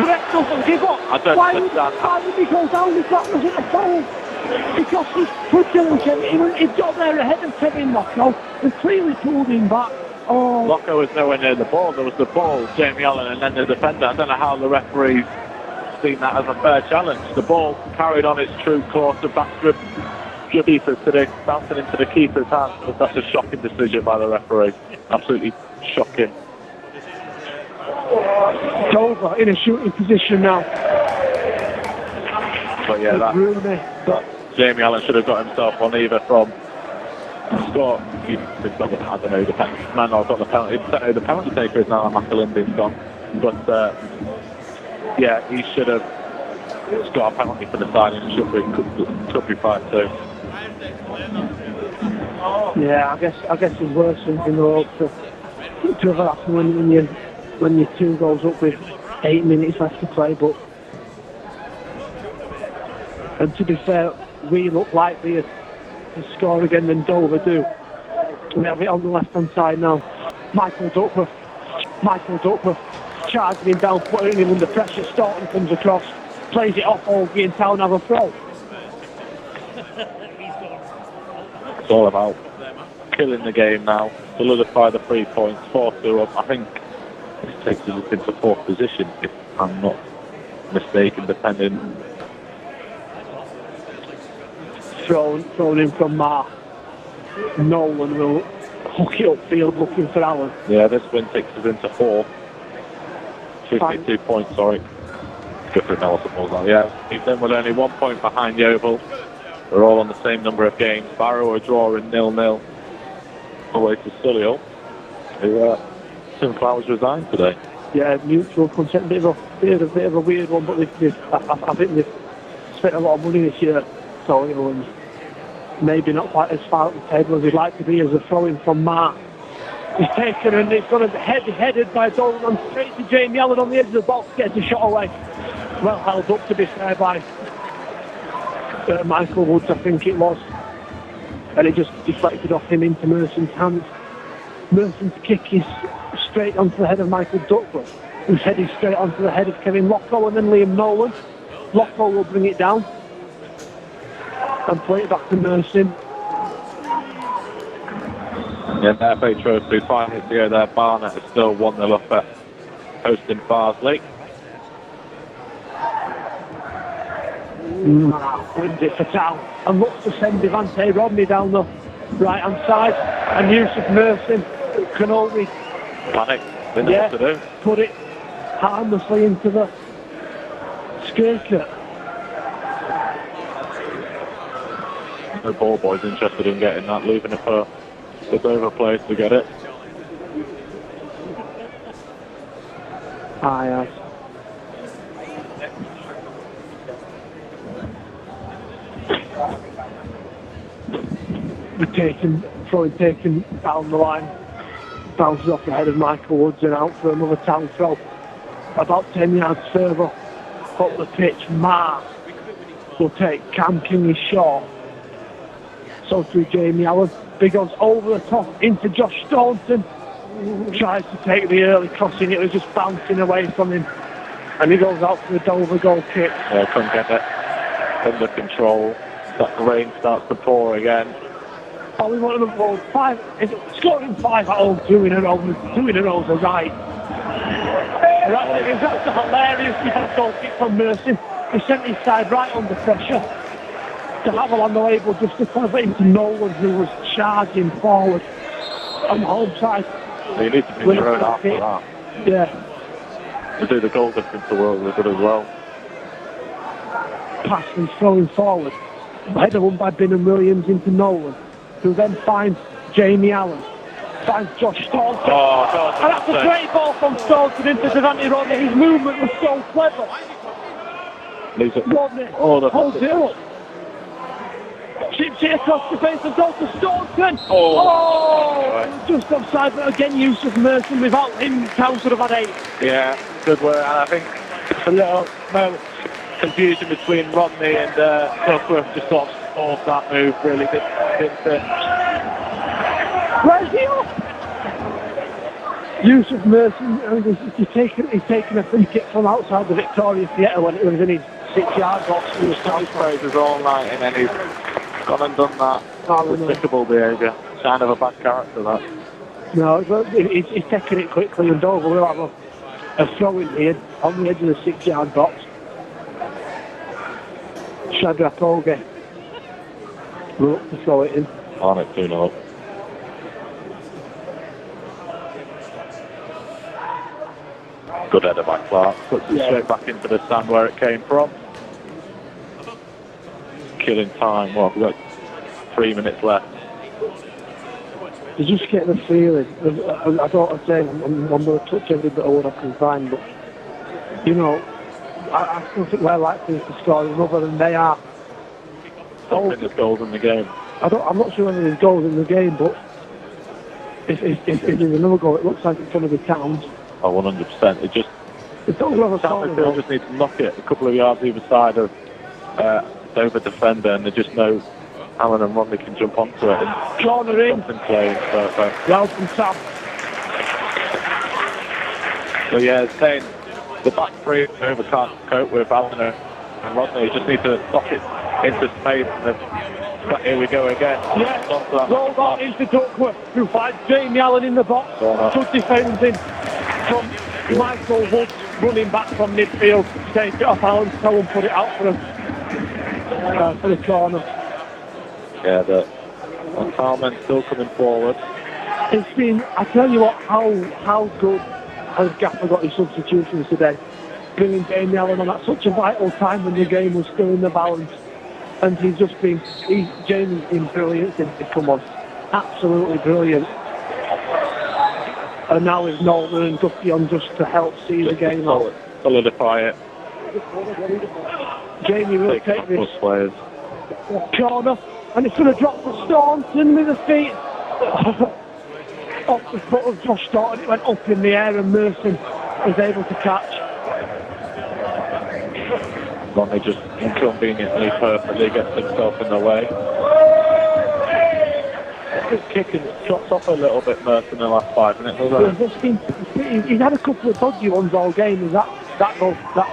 rest doesn't give up.
I don't understand.
Why would he go down if that wasn't a foul? Because he's pushing him. He's got there ahead of Kevin Locko and clearly pulled him back. Oh.
Locko was nowhere near the ball. There was the ball, Jamie Allen, and then the defender. I don't know how the referees seen that as a fair challenge. The ball carried on its true course of backstrip keepers today, bouncing into the keeper's hands. But that's a shocking decision by the referee. Absolutely shocking.
Dover in a shooting position now.
But yeah, that Jamie Allen should have got himself on either from Scott. He's got the, I don't know, the man. I've got the penalty. The penalty taker is now McAlindy's gone. But yeah, he should have got a penalty for the side, and it could be 5-2.
Yeah, I guess there's worse things in the world to have happened when your 2 goals up with 8 minutes left to play. But and to be fair, we look likely to score again than Dover do. We have it on the left hand side now. Michael Duckworth charging him down, putting him under pressure. Staunton comes across, plays it off. Olgie and Town have a throw.
It's all about killing the game now, solidify the 3 points, 4-2 up. I think this takes us into 4th position, if I'm not mistaken, depending.
Thrown in from Mark. Nolan will hook it upfield looking for Allen.
Yeah, this win takes us into 4th. 52 points, sorry. Good for Nelson was that. Yeah, then we're only 1 point behind Yeovil. We're all on the same number of games. Barrow are drawing 0-0 away to Solihull. Tim Flowers resigned today.
Yeah, mutual consent, bit of a weird one, but I think they've spent a lot of money this year, Solihull, and maybe not quite as far up the table as he'd like to be. As a throw-in from Mark, he's taken and it's going to be headed by Dolan straight to Jamie Allen on the edge of the box, gets a shot away. Well held up, to be fair, by Michael Woods, I think it was, and it just deflected off him into Merson's hands. Merson's kick is straight onto the head of Michael Duckworth, who's headed straight onto the head of Kevin Locko and then Liam Nolan. Locko will bring it down and play it back to Merson.
Yeah, the FA Trophy, 5 minutes to go there. Barnet is still 1-0 up at hosting Farsley.
Wins it for Town and looks to send Devante Rodney down the right hand side, and Yusuf Merson can only
Panic, they know what to do.
Put it harmlessly into the skirt.
No ball boys interested in getting that, leaving it for the Dover players to get it.
Aye. Taken down the line, bounces off the head of Michael Woods and out for another Town throw. About 10 yards further up the pitch, Mark will take Cam King is short. So through Jamie Allen, big goes over the top into Josh Staunton. Tries to take the early crossing, it was just bouncing away from him. And he goes out for the Dover goal kick.
Yeah, couldn't get it under control. That rain starts to pour again.
Oh, we want another goal. Scoring 5 at home, 2 in a row is a right. That's a hilarious defense goal kick from Merson. He sent his side right under pressure. To have on the label just to cover it into Nolan, who was charging forward on the home side.
So you need to be your own after that.
Yeah.
To do the goal difference, the world was good as well.
pass and he's throwing forward. Header won by Bingham Williams into Nolan, who then finds Jamie Allen, finds Josh Staunton. And that's a great ball from Staunton into Devante Rodney. His movement was so clever. Rodney holds it up. Chips it across the face and goes to Staunton. Just offside, but again, Yusuf Merson, without him, Towns would have had 8.
Yeah, good work. And I think it's a little moment confusion between Rodney and Duckworth just sort of stalled that move, really didn't fit.
Where's he off? Yusuf Merson, I mean, he's taken a free kick from outside the Victoria Theatre when it was in his 6-yard box. He was
praises all night and then he's gone and done that. Despicable behaviour. Sign of a bad character, that.
No, he's taking it quickly and Dover will have a throw in here on the edge of the 6-yard box. Shadrach Olge will look to throw it in.
On it 2-0. Good header by Clark. Puts it straight back into the stand where it came from. Killing time. Well, we've got 3 minutes left.
You just get the feeling. I don't say I'm going to touch every bit of what I can find, but you know, I still think we're likely to score another than they are.
I don't think there's goals in the game.
I'm not sure whether there's goals in the game, but if there's another goal, it looks like it's going to be Towns.
Oh, 100%. It just... Towns just need to knock it a couple of yards either side of Dover defender, and they just know Allen and Rodney can jump onto it. And
corner in.
Playing perfect.
Well from Sam.
So yeah, saying the back three Dover can't cope with Allen and Rodney. Just need to knock it into space, and then here we go again.
Yeah, rolled on into Duckworth, who finds Jamie Allen in the box. Good defending from Michael Woods, running back from midfield. Take it off Allen's toe and put it out for the corner.
Yeah, the Talman still coming forward.
It's been, I tell you what, how good has Gaffer got his substitutions today. Bringing Jamie Allen on at such a vital time when the game was still in the balance. And Jamie's been brilliant since he's come on. Absolutely brilliant. And now with Norton and Duffy on just to help see the game out.
Solidify it.
Jamie will take this corner, and it's going to drop to Staunton with the feet. Off the foot of Josh Staunton, it went up in the air and Merson was able to catch.
Rodney just inconveniently, perfectly gets himself in the way. His kicking drops off a little bit, Merson, in the last 5 minutes.
He's had a couple of dodgy ones all game. Is that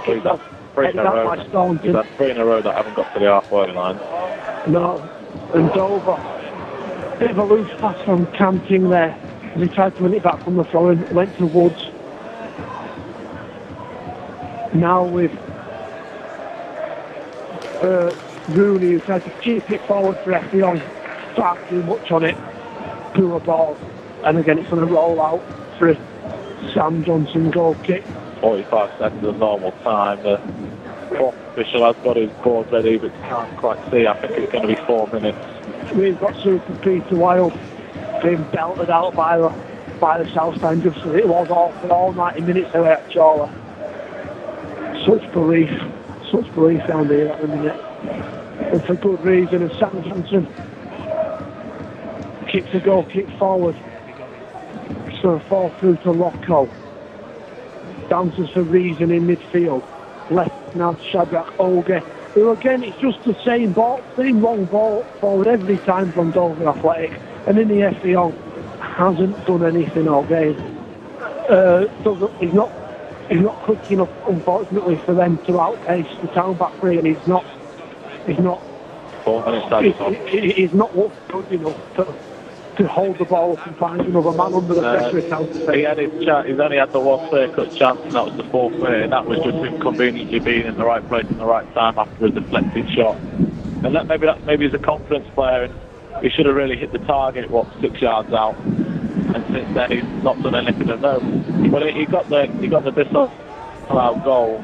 kick off?
He's had 3 in a row that haven't got to the halfway line.
No, and Dover, bit of a loose pass from Camping there. He tried to win it back from the throw and went to Woods. Now with Rooney, who tried to keep it forward for Effiong, far too much on it, poor ball, and again it's going to roll out for a Sam Johnson goal kick.
45 seconds of normal time. The fourth official has got his board ready, but can't quite see. I think it's going to be 4 minutes.
We've got Super Peter Wild being belted out by the South Stand just as it was all 90 minutes away at Chorley. Such belief down here at the minute, and for good reason. And Sam Johnson kicks a goal kick forward, it's going to fall through to Rocco. Dances for Reason in midfield. Left now to Shadrach Olge, who again, it's just the same long ball forward every time from Dover Athletic. And in the Effiong hasn't done anything all game. He's not quick enough, unfortunately, for them to outpace the town back three, and he's not
4 minutes.
He's not good enough to hold the ball up and find another man under the pressure of town.
He's only had the one clear-cut chance, and that was the 4th minute, and that was just him conveniently being in the right place in the right time after a deflected shot. And maybe he's a confidence player, and he should have really hit the target, 6 yards out. And since then he's not done anything of note. But he got the allowed goal,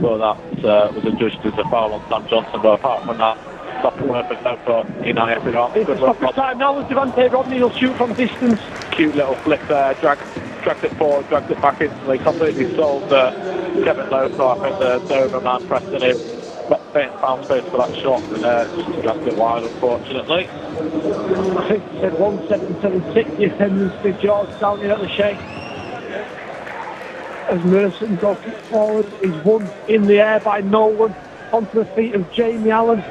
but that was adjudged as a foul on Sam Johnson. But apart from that, stopping work was no for Unai Epion. Good luck.
Time now as Devante Rodney will shoot from distance.
Cute little flick there, dragged it forward, dragged it back instantly, completely solved Kevin Lothar. I think the Dover man pressing him, found space for that shot, and just dragged it wide, unfortunately.
I think he said 1.77.6 the attendance to George down here at the Shea. As Merson goes forward, he's won in the air by Nolan onto the feet of Jamie Allen.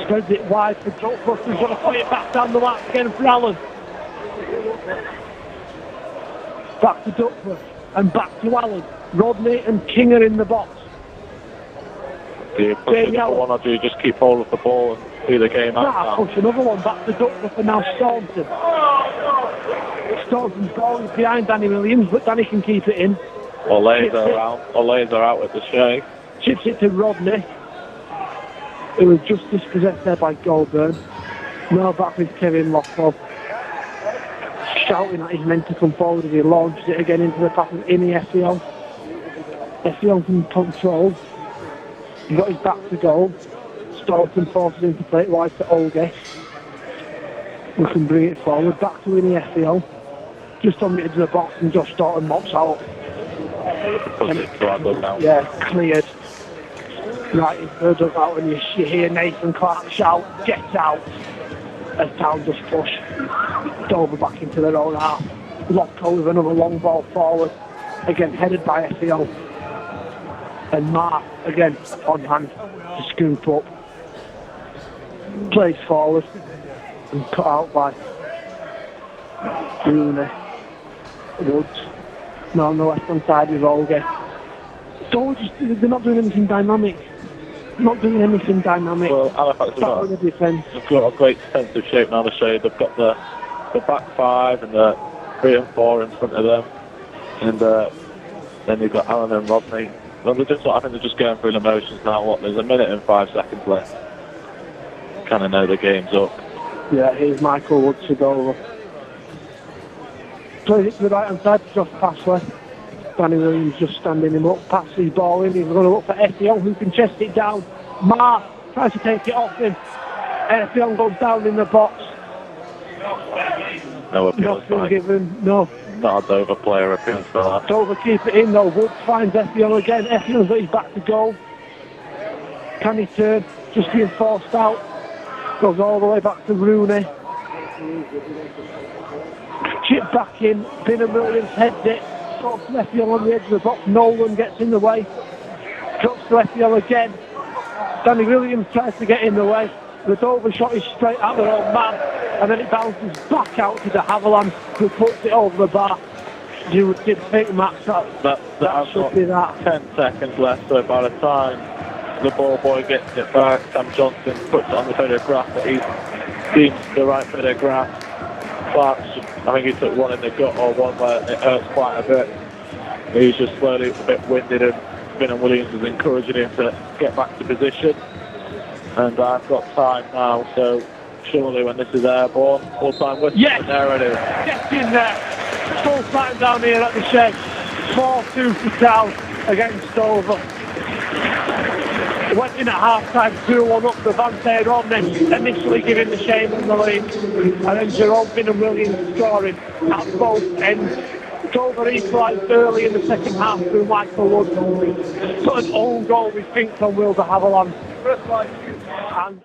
Spreads it wide for Duckworth, who's going to put it back down the mark again for Allen. Back to Duckworth and back to Allen. Rodney and King are in the box.
Do you push it for one, or do you just keep hold of the ball and see the game out?
Push another one back to Duckworth, and now Staunton. Staunton's ball is behind Danny Williams, but Danny can keep it in.
Olays are out with the Shea.
Chips it to Rodney, who was just dispossessed there by Goldburn. Now back with Kevin Lockwood, shouting at his men to come forward as he launches it again into the path of Innie Effiong. Effiong can control. He's got his back to goal. Staunton forces him to play it wide to Olge. We can bring it forward, back to Innie Effiong. Just on the edge of the box, and Josh Staunton mops out. Yeah, cleared. Right into the dugout, and you hear Nathan Clark shout, "Get out!" as Town just push Dover back into their own half. Locko with another long ball forward, again headed by Effiong. And Mark again on hand to scoop up. Plays forward and cut out by Rooney. Woods. Now on the left hand side with Olge. They're not doing anything dynamic. Not doing anything dynamic.
Well, Halifax have got a great defensive shape now. They've got the back five and the 3 and 4 in front of them, and then you've got Allen and Rodney. Well, I think they're just going through the motions now. There's a minute and 5 seconds left. Kind of know the game's up.
Yeah, here's Michael Woods to go over. Plays it to the right hand side to Josh Passley. Danny Williams just standing him up, passes his ball in. He's going to look for Effiong, who can chest it down. Mark tries to take it off him. Effiong goes down in the box.
No appeals.
Nothing given. No.
Not a Dover player appeals for that.
Dover keep it in though. Woods finds Effiong again. Effiong's got his back to goal. Can he turn? Just being forced out. Goes all the way back to Rooney. Chip back in. Binham Williams heads it. Drops to Effiong on the edge of the box. Nolan gets in the way. Drops to Effiong again. Danny Williams tries to get in the way. The Dover shot is straight at their own man, and then it bounces back out to the Haviland, who puts it over the bar. You did think, Max, that should be that.
10 seconds left, so by the time the ball boy gets it back, Sam Johnson puts it on the bit of grass that he deems the right bit of grass. Clark, I think he took one in the gut or one where it hurts quite a bit. He's just slowly a bit winded, and Binham Williams is encouraging him to get back to position. And I've got time now, so surely when this is airborne, full time whistle,
yes.
And there it is.
Get in there. Full time down here at the Shed. 4-2 for Town against Dover. Went in at half-time, 2-1 up to Devante Rodney, initially giving the Shaman the lead. And then Jerome Binham Williams scoring at both ends. Dover equalised early in the second half through Michael Wood. Put an own goal, we think, from Wilder Haviland. And